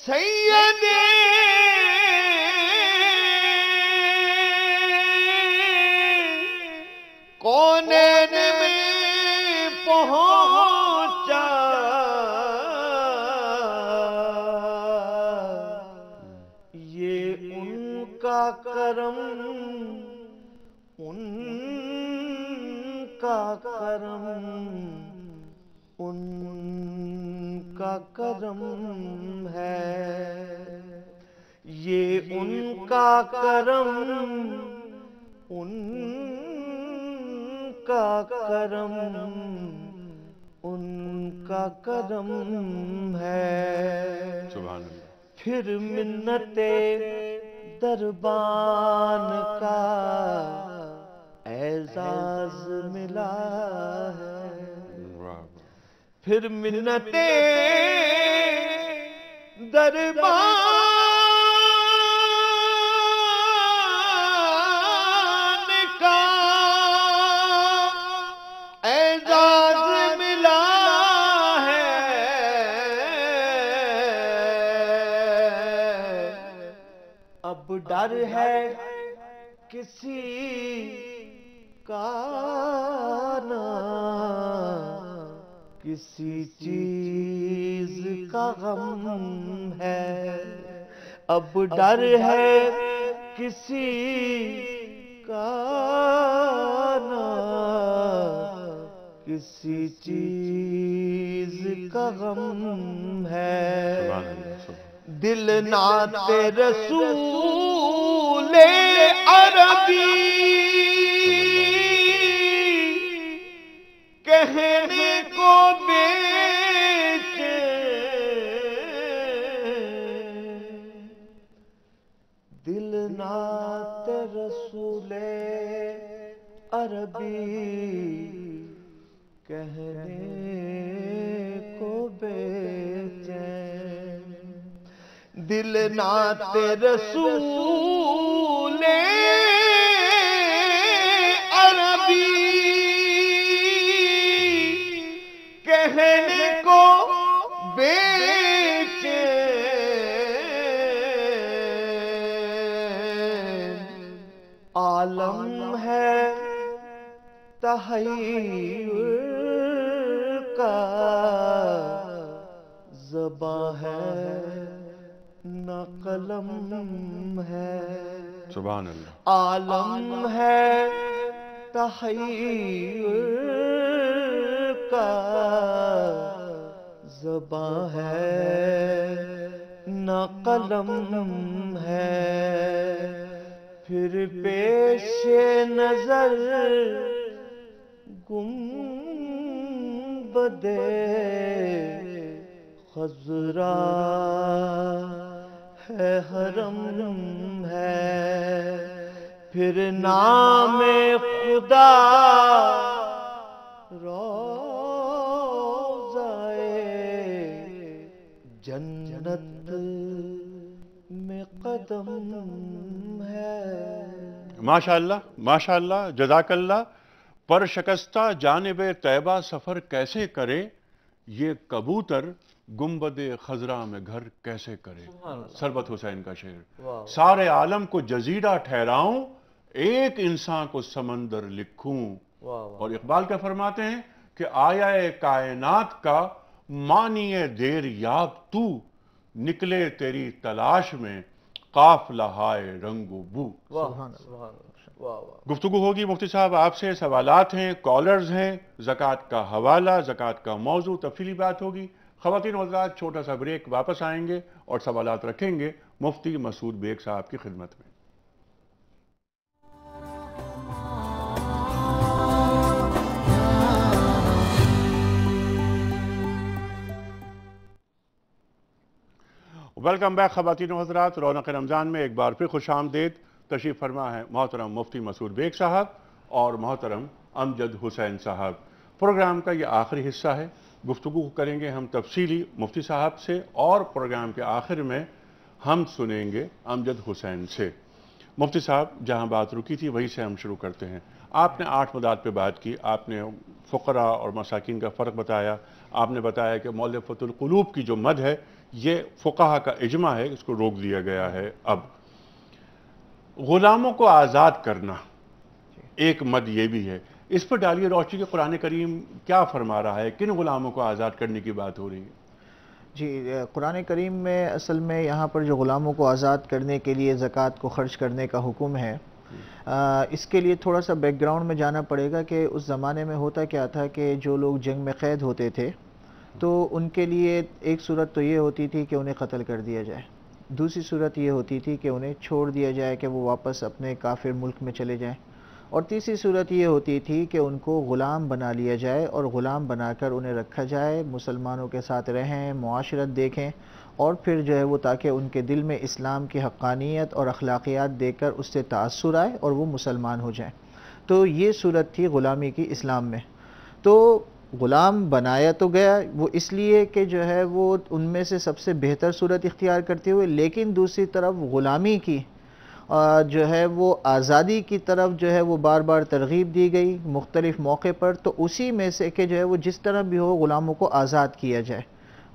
سید کونین میں پہنچا، یہ ان کا کرم ان کا کرم ان کا کرم ہے، یہ ان کا کرم ان کا کرم ان کا کرم ہے۔ سبحان اللہ۔ پھر منت دربان کا اعزاز ملا ہے، پھر منت دربان کا اعزاز ملا ہے، اب ڈر ہے کسی کا نہ کسی چیز کا غم ہے، اب ڈر ہے کسی کا نہ کسی چیز کا غم ہے، دل نعت رسول عربی کہنے کو بیچے، دل نعت رسول عربی کہنے کو بیچے، دل نعت رسول عربی کہنے کو بیچے، عالم ہے تحیر کا زباں ہے نہ قلم ہے، سبحان اللہ۔ عالم ہے تحیر کا زباں ہے نہ قلم ہے، پھر پیش نظر گنبد خضرا ہے حرم ہے، پھر نام خدا جنت میں قدم ہے۔ ماشاءاللہ ماشاءاللہ، جزاک اللہ۔ پر شکستہ جانب طیبہ سفر کیسے کرے، یہ کبوتر گنبد خضرا میں گھر کیسے کرے۔ سربت حسین کا شعر۔ سارے عالم کو جزیرہ ٹھہراؤں، ایک انسان کو سمندر لکھوں۔ اور اقبال کیا فرماتے ہیں کہ آیا کائنات کا معنی دیر یاب تو، نکلے تیری تلاش میں قافلہ ہائے رنگ و بو۔ گفتگو ہوگی مفتی صاحب آپ سے، سوالات ہیں، کالرز ہیں، زکوٰۃ کا حوالہ، زکوٰۃ کا موضوع، تفصیلی بات ہوگی۔ خواتین و حضرات چھوٹا سا بریک، واپس آئیں گے اور سوالات رکھیں گے مفتی مسعود بیگ صاحب کی خدمت میں۔ ویلکم بیک خواتین و حضرات، رونق رمضان میں ایک بار پھر خوش آمدید۔ تشریف فرما ہے محترم مفتی مسعود بیگ صاحب اور محترم امجد حسین صاحب۔ پروگرام کا یہ آخری حصہ ہے، گفتگو کریں گے ہم تفصیلی مفتی صاحب سے، اور پروگرام کے آخر میں ہم سنیں گے امجد حسین سے۔ مفتی صاحب جہاں بات رکی تھی وہیں سے ہم شروع کرتے ہیں۔ آپ نے 8 مدات پہ بات کی، آپ نے فقراء اور مساکین کا فرق بتایا، آپ نے بتایا کہ مؤلفۃ القلوب کی جو مد ہے یہ فقہا کا اجماع ہے، اس کو روک دیا گیا ہے۔ اب غلاموں کو آزاد کرنا ایک مد یہ بھی ہے، اس پر ڈالیے روشنی کہ قرآن کریم کیا فرما رہا ہے، کن غلاموں کو آزاد کرنے کی بات ہو رہی ہے؟ جی، قرآن کریم میں اصل میں یہاں پر جو غلاموں کو آزاد کرنے کے لیے زکوٰۃ کو خرچ کرنے کا حکم ہے، اس کے لیے تھوڑا سا بیک گراؤنڈ میں جانا پڑے گا کہ اس زمانے میں ہوتا کیا تھا کہ جو لوگ جنگ میں قید ہوتے تھے تو ان کے لیے ایک صورت تو یہ ہوتی تھی کہ انہیں قتل کر دیا جائے، دوسری صورت یہ ہوتی تھی کہ انہیں چھوڑ دیا جائے کہ وہ واپس اپنے کافر ملک میں چلے جائیں، اور تیسری صورت یہ ہوتی تھی کہ ان کو غلام بنا لیا جائے اور غلام بنا کر انہیں رکھا جائے، مسلمانوں کے ساتھ رہیں، معاشرت دیکھیں، اور پھر جو ہے وہ تاکہ ان کے دل میں اسلام کی حقانیت اور اخلاقیات دیکھ کر اس سے تاثر آئے اور وہ مسلمان ہو جائیں۔ تو یہ صورت تھی غلامی کی اسلام میں۔ تو غلام بنایا تو گیا وہ اس لیے کہ جو ہے وہ ان میں سے سب سے بہتر صورت اختیار کرتے ہوئے، لیکن دوسری طرف غلامی کی جو ہے وہ آزادی کی طرف جو ہے وہ بار بار ترغیب دی گئی مختلف موقع پر، تو اسی میں سے کہ جو ہے وہ جس طرح بھی ہو غلاموں کو آزاد کیا جائے،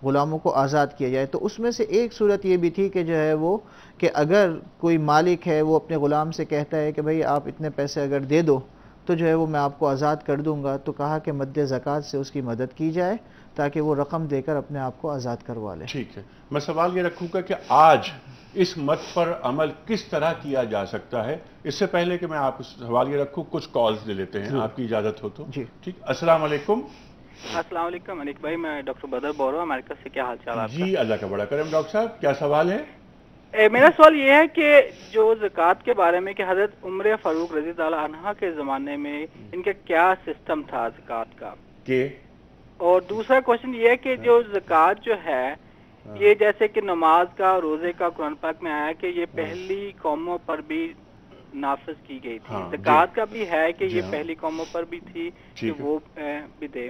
غلاموں کو آزاد کیا جائے۔ تو اس میں سے ایک صورت یہ بھی تھی کہ جو ہے وہ کہ اگر کوئی مالک ہے وہ اپنے غلام سے کہتا ہے کہ بھئی آپ اتنے پیسے اگر دے دو تو جو ہے وہ میں آپ کو آزاد کر دوں گا، تو کہا کہ مد زکوٰۃ سے اس کی مدد کی جائے تاکہ وہ رقم دے کر اپنے آپ کو آزاد کروا لے۔ ٹھیک ہے، میں سوال یہ رکھوں گا کہ آج اس مت پر عمل کس طرح کیا جا سکتا ہے؟ اس سے پہلے کہ میں آپ کو سوال یہ رکھوں، کچھ کالز لے لیتے ہیں، آپ کی اجازت ہو تو؟ جی ٹھیک، السلام علیکم۔ السلام علیکم انیک بھائی، میں ڈاکٹر بدر بول رہا ہوں امریکہ سے، کیا حال چال آپ کا؟ جی اللہ کا بڑا کرم۔ ڈاکٹر صاحب کیا سوال ہے؟ میرا سوال یہ ہے کہ جو زکوٰۃ کے بارے میں کہ حضرت عمر فاروق رضی اللہ عنہ کے زمانے میں ان کا کیا سسٹم تھا زکوٰۃ کا، اور دوسرا کوشچن یہ ہے کہ جو زکوٰۃ جو ہے یہ جیسے کہ نماز کا، روزے کا قرآن پاک میں آیا کہ یہ پہلی قوموں پر بھی نافذ کی گئی تھی، زکوٰۃ کا بھی ہے کہ یہ پہلی قوموں پر بھی تھی کہ وہ بھی دے،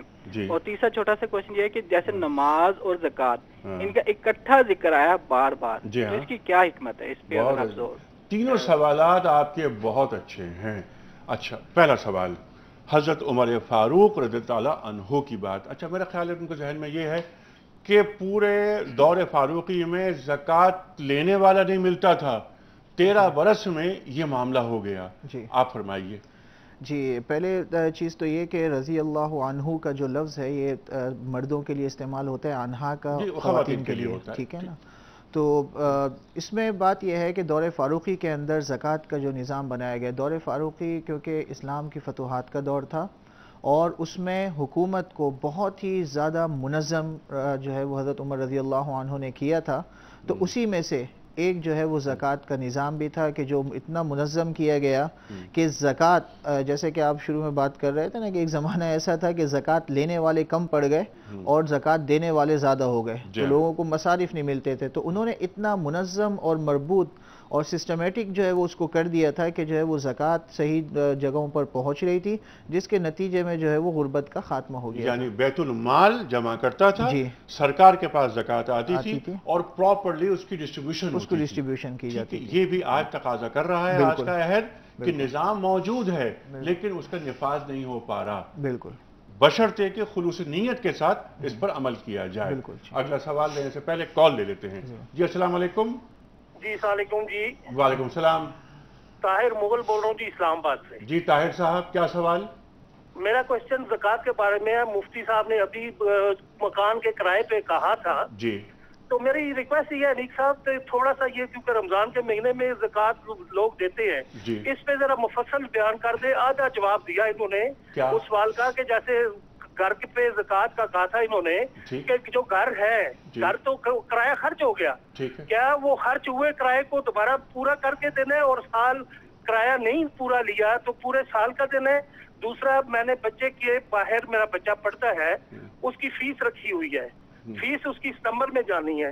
اور تیسرا چھوٹا سا کوشچن یہ ہے کہ جیسے نماز اور زکوٰۃ ان کا اکٹھا ذکر آیا بار بار، تو اس کی کیا حکمت ہے؟ اس پہ تینوں سوالات آپ کے بہت اچھے ہیں۔ اچھا، پہلا سوال حضرت عمر فاروق رضی اللہ عنہ کی بات۔ اچھا، میرا خیال ہے ان کے ذہن میں یہ ہے کہ پورے دور فاروقی میں زکوٰۃ لینے والا نہیں ملتا تھا، 13 برس میں یہ معاملہ ہو گیا۔ جی آپ فرمائیے۔ جی، پہلے چیز تو یہ کہ رضی اللہ عنہ کا جو لفظ ہے یہ مردوں کے لیے استعمال ہوتا ہے، عنہا کا خواتین کے لیے ہوتا ہے، ٹھیک ہے نا؟ تو اس میں بات یہ ہے کہ دور فاروقی کے اندر زکوٰۃ کا جو نظام بنایا گیا، دور فاروقی کیونکہ اسلام کی فتوحات کا دور تھا اور اس میں حکومت کو بہت ہی زیادہ منظم جو ہے وہ حضرت عمر رضی اللہ عنہ نے کیا تھا، تو اسی میں سے ایک جو ہے وہ زکوٰۃ کا نظام بھی تھا کہ جو اتنا منظم کیا گیا کہ زکوٰۃ، جیسے کہ آپ شروع میں بات کر رہے تھے نا کہ ایک زمانہ ایسا تھا کہ زکوٰۃ لینے والے کم پڑ گئے اور زکوٰۃ دینے والے زیادہ ہو گئے، تو لوگوں کو مصارف نہیں ملتے تھے، تو انہوں نے اتنا منظم اور مربوط اور سسٹمیٹک جو ہے وہ اس کو کر دیا تھا کہ جو ہے وہ زکوٰۃ صحیح جگہوں پر پہنچ رہی تھی، جس کے نتیجے میں جو ہے وہ غربت کا خاتمہ ہو گیا، یعنی بیت المال جمع کرتا تھا، سرکار کے پاس زکوٰۃ آتی تھی اور پراپرلی اس کی ڈسٹریبیوشن کی جاتی تھی۔ یہ بھی آج تقاضا کر رہا ہے آج کا عہد کہ نظام موجود ہے لیکن اس کا نفاذ نہیں ہو پا رہا، بالکل، بشرطے کہ خلوص نیت کے ساتھ اس پر عمل کیا جائے۔ اگلا سوال لینے سے پہلے کال لے لیتے ہیں۔ جی السلام علیکم۔ جی السلام علیکم۔ جی وعلیکم السلام۔ طاہر مغل بول رہا ہوں جی، اسلام آباد سے۔ جی طاہر صاحب کیا سوال؟ میرا کوشچن زکوٰۃ کے بارے میں ہے۔ مفتی صاحب نے ابھی مکان کے کرائے پہ کہا تھا، جی تو میری ریکویسٹ یہ ہے انیک صاحب تھوڑا سا یہ، کیونکہ رمضان کے مہینے میں زکوٰۃ لوگ دیتے ہیں، اس پہ ذرا مفصل بیان کر دے۔ آدھا جواب دیا انہوں نے اس سوال کا کہ جیسے گھر پہ زکوٰۃ کا کہا تھا انہوں نے کہ جو گھر ہے، گھر تو کرایہ خرچ ہو گیا، کیا وہ خرچ ہوئے کرائے کو دوبارہ پورا کر کے دینا ہے، اور سال کرایہ نہیں پورا لیا تو پورے سال کا دینا ہے؟ دوسرا، میں نے بچے کے باہر، میرا بچہ پڑھتا ہے، اس کی فیس رکھی ہوئی ہے، فیس اس کی ستمبر میں جانی ہے،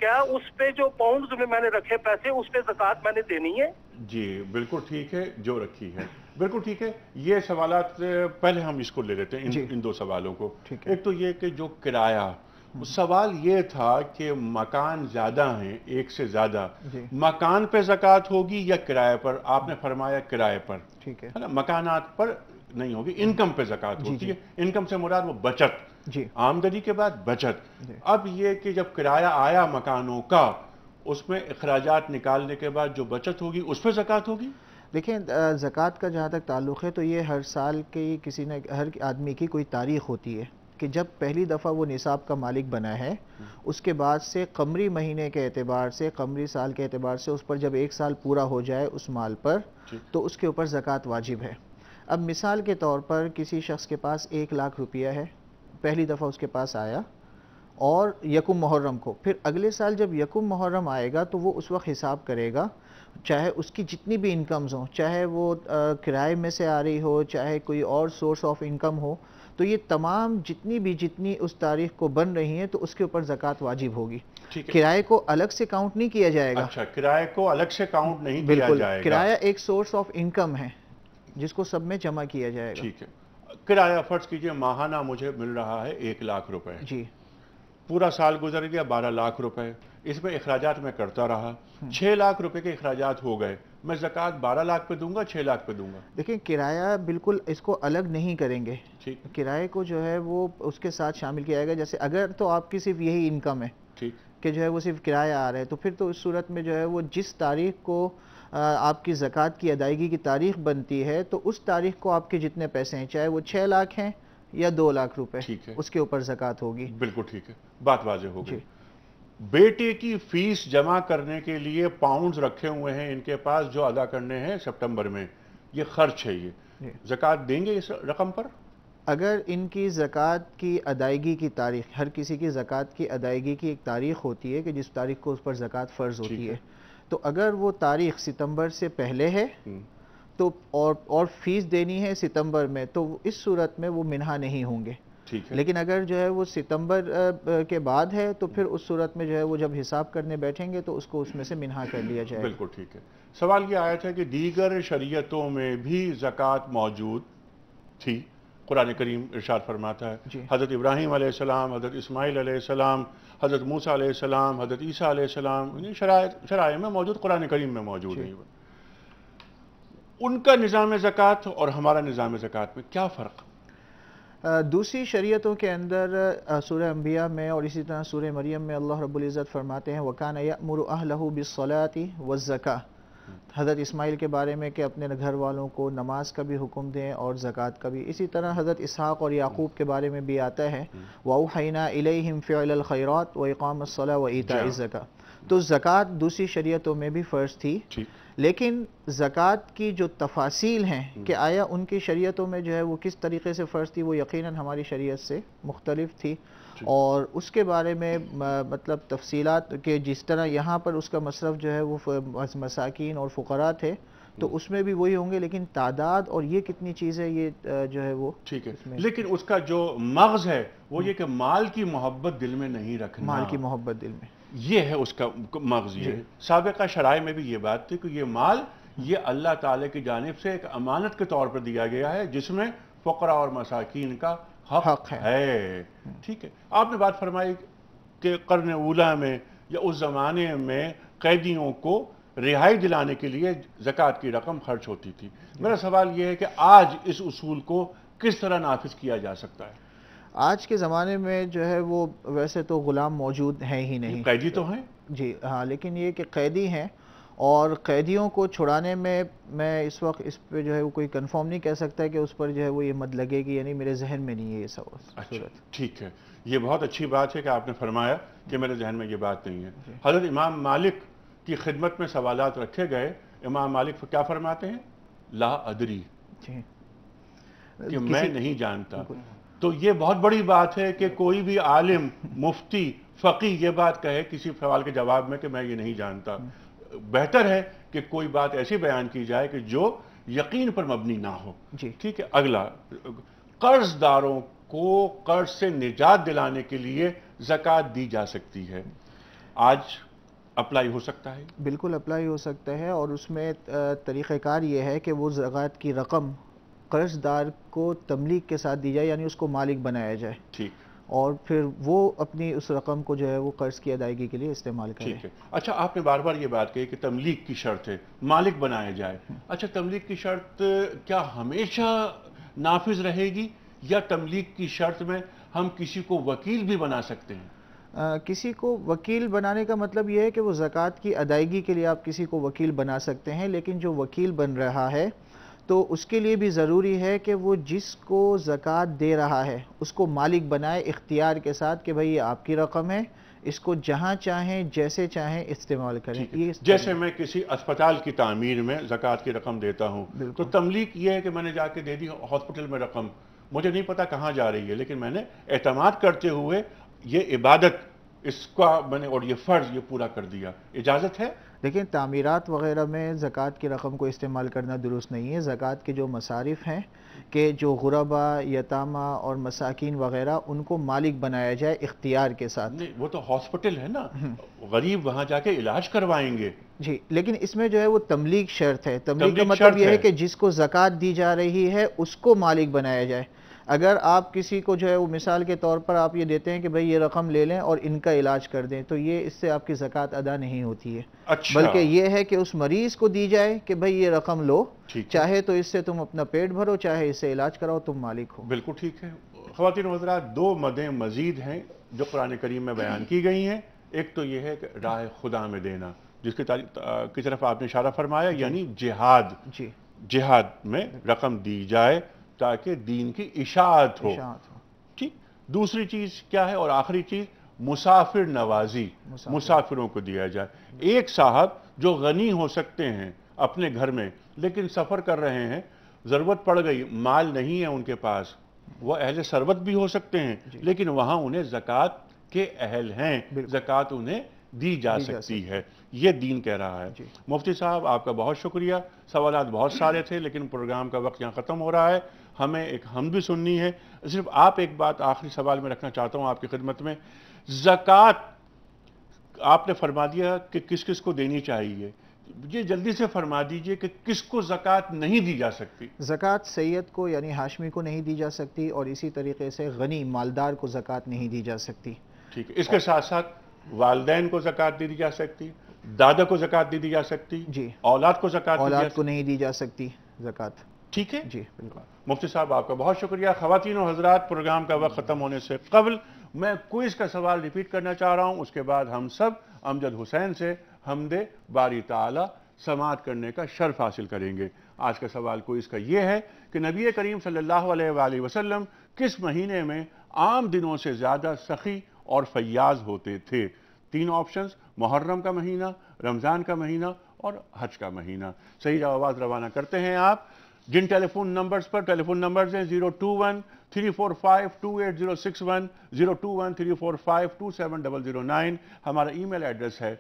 کیا اس پہ جو پاؤنڈز میں نے رکھے پیسے اس پہ زکوٰۃ میں نے دینی ہے؟ جی بالکل ٹھیک ہے جو رکھی ہے، بالکل ٹھیک ہے۔ یہ سوالات پہلے ہم اس کو لے لیتے ہیں، ان دو سوالوں کو۔ ایک تو یہ کہ جو کرایہ، سوال یہ تھا کہ مکان زیادہ ہیں، ایک سے زیادہ، مکان پہ زکوٰۃ ہوگی یا کرایہ پر؟ آپ نے فرمایا کرایہ پر، ٹھیک ہے نا، مکانات پر نہیں ہوگی، انکم پہ زکوٰۃ ہوتی ہے۔ انکم سے مراد وہ بچت، آمدنی کے بعد بچت۔ اب یہ کہ جب کرایہ آیا مکانوں کا، اس میں اخراجات نکالنے کے بعد جو بچت ہوگی اس پہ زکوٰۃ ہوگی؟ دیکھیں، زکوٰۃ کا جہاں تک تعلق ہے تو یہ ہر سال کی ہر آدمی کی کوئی تاریخ ہوتی ہے کہ جب پہلی دفعہ وہ نصاب کا مالک بنا ہے اس کے بعد سے قمری مہینے کے اعتبار سے قمری سال کے اعتبار سے اس پر جب 1 سال پورا ہو جائے اس مال پر تو اس کے اوپر زکوٰۃ واجب ہے۔ اب مثال کے طور پر کسی شخص کے پاس 1 لاکھ روپیہ ہے، پہلی دفعہ اس کے پاس آیا اور یکم محرم کو، پھر اگلے سال جب یکم محرم آئے گا تو وہ اس وقت حساب کرے گا، چاہے اس کی جتنی بھی انکمز ہوں، چاہے وہ کرائے میں سے آ رہی ہو، چاہے کوئی اور سورس آف انکم ہو، تو یہ تمام جتنی اس تاریخ کو بن رہی ہیں تو اس کے اوپر زکوٰۃ واجب ہوگی۔ کرائے کو الگ سے کاؤنٹ نہیں کیا جائے گا۔ اچھا، کرائے کو الگ سے کاؤنٹ نہیں کیا جائے گا۔ کرایہ ایک سورس آف انکم ہے جس کو سب میں جمع کیا جائے گا۔ ٹھیک ہے، کرایہ فرض کیجئے ماہانہ مجھے مل رہا ہے 1 لاکھ روپے، جی، پورا سال گزر گیا 12 لاکھ روپے، اس میں اخراجات میں کرتا رہا، 6 لاکھ روپے کے اخراجات ہو گئے، میں زکوٰۃ 12 لاکھ پہ دوں گا 6 لاکھ پہ دوں گا؟ دیکھیں کرایہ بالکل اس کو الگ نہیں کریں گے، کرائے کو جو ہے وہ اس کے ساتھ شامل کیا جائے گا۔ جیسے اگر تو آپ کی صرف یہی انکم ہے کہ جو ہے وہ صرف کرایہ آ رہا ہے تو پھر تو اس صورت میں جو ہے وہ جس تاریخ کو آپ کی زکوٰۃ کی ادائیگی کی تاریخ بنتی ہے تو اس تاریخ کو آپ کے جتنے پیسے ہیں، چاہے وہ 6 لاکھ ہیں یا 2 لاکھ روپے، اس کے اوپر زکوٰۃ ہوگی۔ بالکل ٹھیک ہے، بات واضح ہو گئی۔ بیٹے کی فیس جمع کرنے کے لیے پاؤنڈز رکھے ہوئے ہیں ان کے پاس جو ادا کرنے ہیں سپٹمبر میں، یہ خرچ ہے، یہ زکوٰۃ دیں گے اس رقم پر؟ اگر ان کی زکوٰۃ کی ادائیگی کی تاریخ، ہر کسی کی زکوٰۃ کی ادائیگی کی ایک تاریخ ہوتی ہے کہ جس تاریخ کو اس پر زکوٰۃ فرض ہوتی ہے، تو اگر وہ تاریخ ستمبر سے پہلے ہے تو اور فیس دینی ہے ستمبر میں تو اس صورت میں وہ منہا نہیں ہوں گے۔ لیکن اگر جو ہے وہ ستمبر کے بعد ہے تو پھر اس صورت میں جو ہے وہ جب حساب کرنے بیٹھیں گے تو اس کو اس میں سے منہا کر لیا جائے۔ بالکل ٹھیک ہے۔ سوال یہ آیا تھا کہ دیگر شریعتوں میں بھی زکوٰۃ موجود تھی، قرآن کریم ارشاد فرماتا ہے حضرت ابراہیم علیہ السلام، حضرت اسماعیل علیہ السلام، حضرت موسیٰ علیہ السلام، حضرت عیسیٰ علیہ السلام، شرائع میں موجود، قرآن کریم میں موجود ہیں۔ ان کا نظام زکوٰۃ اور ہمارا نظام زکوٰۃ میں کیا فرق؟ دوسری شریعتوں کے اندر سورہ انبیاء میں اور اسی طرح سورہ مریم میں اللہ رب العزت فرماتے ہیں وَكَانَ يَأْمُرُ أَهْلَهُ بِالصَّلَاةِ وَالزَّكَاةِ، حضرت اسماعیل کے بارے میں کہ اپنے گھر والوں کو نماز کا بھی حکم دیں اور زکوٰۃ کا بھی۔ اسی طرح حضرت اسحاق اور یعقوب کے بارے میں بھی آتا ہے وَأَوْحَيْنَا إِلَيْهِمْ فِعْلَ الْخَيْرَاتِ وَإِقَامَ الصَّلَاةِ وَإِيتَاءِ الزَّكَاةِ۔ تو زکوٰۃ دوسری شریعتوں میں بھی فرض تھی، لیکن زکوٰۃ کی جو تفاصیل ہیں کہ آیا ان کی شریعتوں میں جو ہے وہ کس طریقے سے فرض تھی، وہ یقیناً ہماری شریعت سے مختلف تھی، اور اس کے بارے میں مطلب تفصیلات کہ جس طرح یہاں پر اس کا مصرف جو ہے وہ مساکین اور فقراء تھے تو اس میں بھی وہی ہوں گے، لیکن تعداد اور یہ کتنی چیز ہے یہ جو ہے وہ ٹھیک ہے، لیکن اس کا جو مغز ہے وہ یہ کہ مال کی محبت دل میں نہیں رکھنا، مال کی محبت دل میں، یہ ہے اس کا مغز۔ یہ سابقہ شرائع میں بھی یہ بات تھی کہ یہ مال یہ اللہ تعالی کی جانب سے ایک امانت کے طور پر دیا گیا ہے جس میں فقراء اور مساکین کا حق ہے۔ ٹھیک ہے، آپ نے بات فرمائی کہ قرن اولیٰ میں یا اس زمانے میں قیدیوں کو رہائی دلانے کے لیے زکوٰۃ کی رقم خرچ ہوتی تھی۔ میرا سوال یہ ہے کہ آج اس اصول کو کس طرح نافذ کیا جا سکتا ہے؟ آج کے زمانے میں جو ہے وہ ویسے تو غلام موجود ہیں ہی نہیں، قیدی تو ہیں جی ہاں، لیکن یہ کہ قیدی ہیں اور قیدیوں کو چھڑانے میں اس وقت اس پہ جو ہے وہ کوئی کنفرم نہیں کہہ سکتا کہ اس پر جو ہے وہ یہ مد لگے گی، یعنی میرے ذہن میں نہیں ہے یہ صورت۔ ٹھیک ہے، یہ بہت اچھی بات ہے کہ آپ نے فرمایا کہ میرے ذہن میں یہ بات نہیں ہے۔ حضرت امام مالک کی خدمت میں سوالات رکھے گئے، امام مالک کیا فرماتے ہیں؟ لا ادری، کہ میں نہیں جانتا۔ تو یہ بہت بڑی بات ہے کہ کوئی بھی عالم، مفتی، فقیہ یہ بات کہے کسی سوال کے جواب میں کہ میں یہ نہیں جانتا۔ بہتر ہے کہ کوئی بات ایسی بیان کی جائے کہ جو یقین پر مبنی نہ ہو۔ ٹھیک ہے، اگلا، قرض داروں کو قرض سے نجات دلانے کے لیے زکوٰۃ دی جا سکتی ہے، آج اپلائی ہو سکتا ہے؟ بالکل اپلائی ہو سکتا ہے، اور اس میں طریقہ کار یہ ہے کہ وہ زکوٰۃ کی رقم قرض دار کو تملیک کے ساتھ دی جائے، یعنی اس کو مالک بنایا جائے، ٹھیک، اور پھر وہ اپنی اس رقم کو جو ہے وہ قرض کی ادائیگی کے لیے استعمال کرے۔ ٹھیک ہے، اچھا آپ نے بار بار یہ بات کہی کہ تملیک کی شرط ہے، مالک بنایا جائے۔ اچھا، تملیک کی شرط کیا ہمیشہ نافذ رہے گی یا تملیک کی شرط میں ہم کسی کو وکیل بھی بنا سکتے ہیں؟ کسی کو وکیل بنانے کا مطلب یہ ہے کہ وہ زکوٰۃ کی ادائیگی کے لیے آپ کسی کو وکیل بنا سکتے ہیں، لیکن جو وکیل بن رہا ہے تو اس کے لیے بھی ضروری ہے کہ وہ جس کو زکوٰۃ دے رہا ہے اس کو مالک بنائے اختیار کے ساتھ کہ بھئی یہ آپ کی رقم ہے، اس کو جہاں چاہیں جیسے چاہیں استعمال کریں. جیسے میں کسی اسپتال کی تعمیر میں زکوٰۃ کی رقم دیتا ہوں تو تملیک یہ ہے کہ میں نے جا کے دے دی ہاسپٹل میں رقم، مجھے نہیں پتا کہاں جا رہی ہے، لیکن میں نے اعتماد کرتے ہوئے یہ عبادت اس کا میں نے اور یہ فرض یہ پورا کر دیا. اجازت ہے؟ لیکن تعمیرات وغیرہ میں زکوٰۃ کی رقم کو استعمال کرنا درست نہیں ہے. زکوٰۃ کے جو مصارف ہیں کہ جو غربا، یتامہ اور مساکین وغیرہ ان کو مالک بنایا جائے اختیار کے ساتھ. نہیں وہ تو ہاسپٹل ہے نا، غریب وہاں جا کے علاج کروائیں گے. جی لیکن اس میں جو ہے وہ تملیک شرط ہے. تملیک کا مطلب یہ ہے کہ جس کو زکوٰۃ دی جا رہی ہے اس کو مالک بنایا جائے. اگر آپ کسی کو جو ہے وہ مثال کے طور پر آپ یہ دیتے ہیں کہ بھئی یہ رقم لے لیں اور ان کا علاج کر دیں، تو یہ اس سے آپ کی زکوٰۃ ادا نہیں ہوتی ہے. بلکہ یہ ہے کہ اس مریض کو دی جائے کہ بھئی یہ رقم لو، چاہے تو اس سے تم اپنا پیٹ بھرو، چاہے اس سے علاج کراؤ، تم مالک ہو. بالکل ٹھیک ہے. خواتین و حضرات، دو مدیں مزید ہیں جو قرآن کریم میں بیان کی گئی ہیں. ایک تو یہ ہے کہ راہ خدا میں دینا، جس کی طرف آپ نے اشارہ فرمایا، یعنی جہاد. جہاد میں رقم دی جائے تاکہ دین کی اشاعت ہو. ٹھیک. دوسری چیز کیا ہے اور آخری چیز مسافر نوازی، مسافروں کو دیا جائے. ایک صاحب جو غنی ہو سکتے ہیں اپنے گھر میں لیکن سفر کر رہے ہیں، ضرورت پڑ گئی، مال نہیں ہے ان کے پاس، وہ اہل ثروت بھی ہو سکتے ہیں لیکن وہاں انہیں زکوٰۃ کے اہل ہیں، زکوٰۃ انہیں دی جا سکتی ہے. یہ دین کہہ رہا ہے. مفتی صاحب آپ کا بہت شکریہ. سوالات بہت سارے تھے لیکن پروگرام کا وقت یہاں ختم ہو رہا ہے. ہمیں ایک حمد بھی سننی ہے. صرف آپ ایک بات آخری سوال میں رکھنا چاہتا ہوں آپ کی خدمت میں. زکوٰۃ آپ نے فرما دیا کہ کس کس کو دینی چاہیے، یہ جلدی سے فرما دیجئے کہ کس کو زکوٰۃ نہیں دی جا سکتی. زکوٰۃ سید کو یعنی ہاشمی کو نہیں دی جا سکتی، اور اسی طریقے سے غنی مالدار کو زکوٰۃ نہیں دی جا سکتی. ٹھیک ہے. اس کے ساتھ ساتھ والدین کو زکوٰۃ دی جا سکتی، دادا کو زکوٰۃ دی جا سکتی، جی اولاد کو زکوٰۃ اولاد کو نہیں دی جا سکتی زکوٰۃ. ٹھیک ہے جی بالکل. مفتی صاحب آپ کا بہت شکریہ. خواتین و حضرات، پروگرام کا وقت ختم ہونے سے قبل میں کوئز کا سوال ریپیٹ کرنا چاہ رہا ہوں. اس کے بعد ہم سب امجد حسین سے حمد باری تعالی سماعت کرنے کا شرف حاصل کریں گے. آج کا سوال کوئز کا یہ ہے کہ نبی کریم صلی اللہ علیہ وآلہ وسلم کس مہینے میں عام دنوں سے زیادہ سخی اور فیاض ہوتے تھے؟ 3 آپشنز: محرم کا مہینہ، رمضان کا مہینہ اور حج کا مہینہ. صحیح جوابات روانہ کرتے ہیں آپ جن ٹیلی فون نمبرز پر. ٹیلی فون نمبرز ہیں 021-345-28061، 021-345-27009. ہمارا ای میل ایڈریس ہے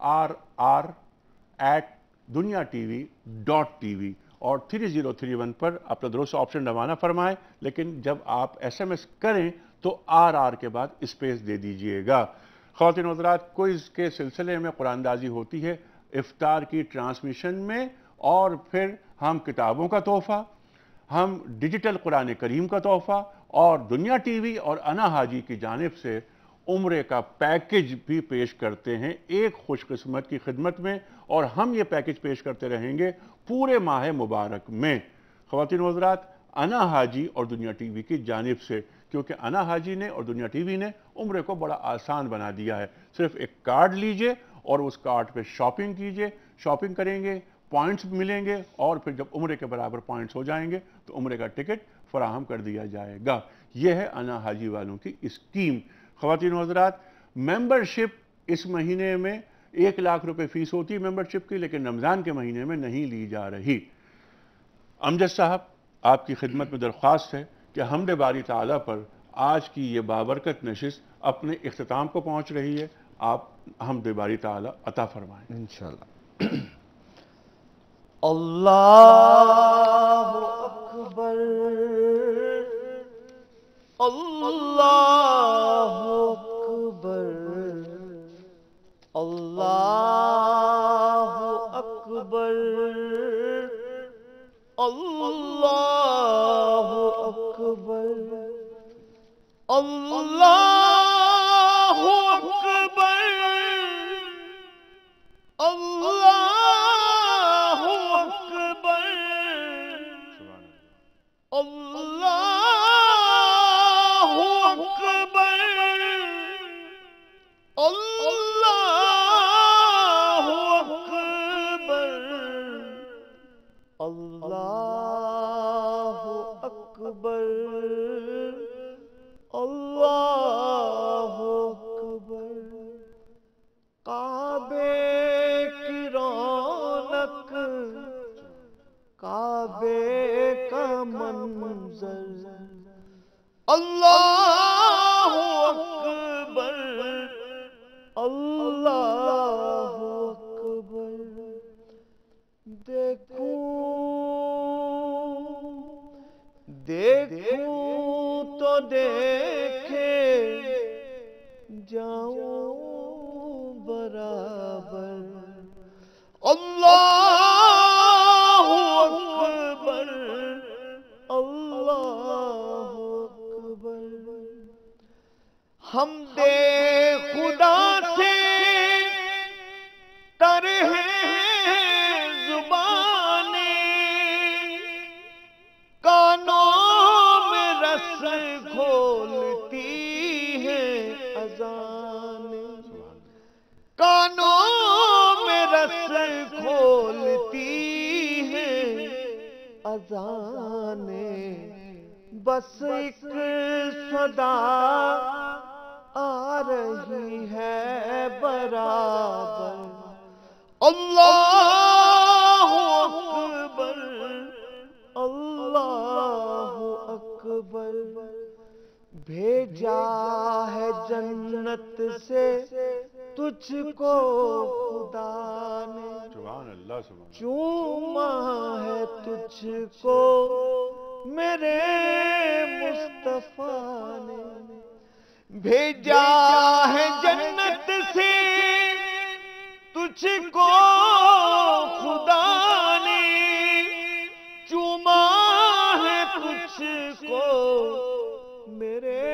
rr@duniatv.tv اور 3031 پر اپنا درست آپشن روانہ فرمائیں. لیکن جب آپ ایس ایم ایس کریں تو RR کے بعد اسپیس دے دیجئے گا. خواتین و حضرات، کوئز کے سلسلے میں قرآن اندازی ہوتی ہے افطار کی ٹرانسمیشن میں، اور پھر ہم کتابوں کا تحفہ، ہم ڈیجیٹل قرآن کریم کا تحفہ، اور دنیا ٹی وی اور انا حاجی کی جانب سے عمرے کا پیکج بھی پیش کرتے ہیں ایک خوش قسمت کی خدمت میں، اور ہم یہ پیکج پیش کرتے رہیں گے پورے ماہ مبارک میں. خواتین و حضرات، انا حاجی اور دنیا ٹی وی کی جانب سے، کیونکہ انا حاجی نے اور دنیا ٹی وی نے عمرے کو بڑا آسان بنا دیا ہے. صرف ایک کارڈ لیجئے اور اس کارڈ پہ شاپنگ کیجئے، شاپنگ کریں گے، پوائنٹس ملیں گے، اور پھر جب عمرے کے برابر پوائنٹس ہو جائیں گے تو عمرے کا ٹکٹ فراہم کر دیا جائے گا. یہ ہے انا حاجی والوں کی اسکیم. خواتین و حضرات، ممبرشپ اس مہینے میں 1 لاکھ روپے فیس ہوتی ہے ممبرشپ کی، لیکن رمضان کے مہینے میں نہیں لی جا رہی. امجد صاحب، آپ کی خدمت میں درخواست ہے کہ حمد باری تعالیٰ پر آج کی یہ بابرکت نشست اپنے اختتام کو پہنچ رہی ہے. آپ حمد باری تعالیٰ عطا فرمائیں. انشاءاللہ. اللہ اکبر، اللہ اکبر، اللہ اکبر، اللہ اکبر، اللہ اکبر، اللہ اکبر، اللہ اکبر، اللہ اکبر، اللہ اللہ اکبر، دیکھوں تو دیکھے جاؤں برابر، اللہ اکبر اللہ اکبر، حمد خدا سے تر ہے زبانیں، کانوں میں رس کھولتی ہے اذانیں، کانوں میں رس کھولتی ہے اذانیں، بس ایک صدا آ رہی ہے برابر، اللہ اکبر اللہ اکبر، بھیجا ہے جنت سے تجھ کو خدا نے، سبحان اللہ سبحان اللہ، چوما ہے تجھ کو میرے مصطفیٰ نے، بھیجا ہے جنت سے تجھ کو خدا نے، چوما ہے تجھ کو میرے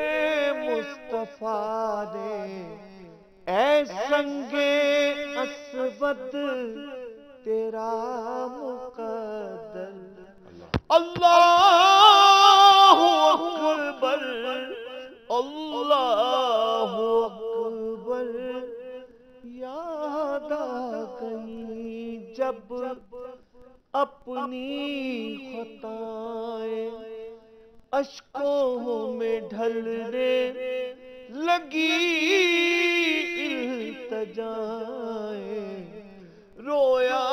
مصطفیٰ نے، اے سنگ اسود تیرا مقدر، اللہ اکبر اللہ اکبر، یاد آ گئی جب اپنی خطائیں اشکوں میں ڈھلنے لگی التجائیں، رویا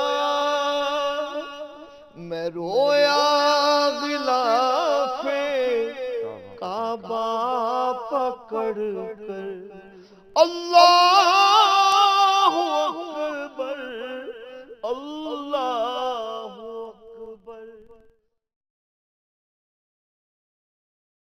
میں رویا غلاف کعبہ پکڑ کر، اللہ اکبر اللہ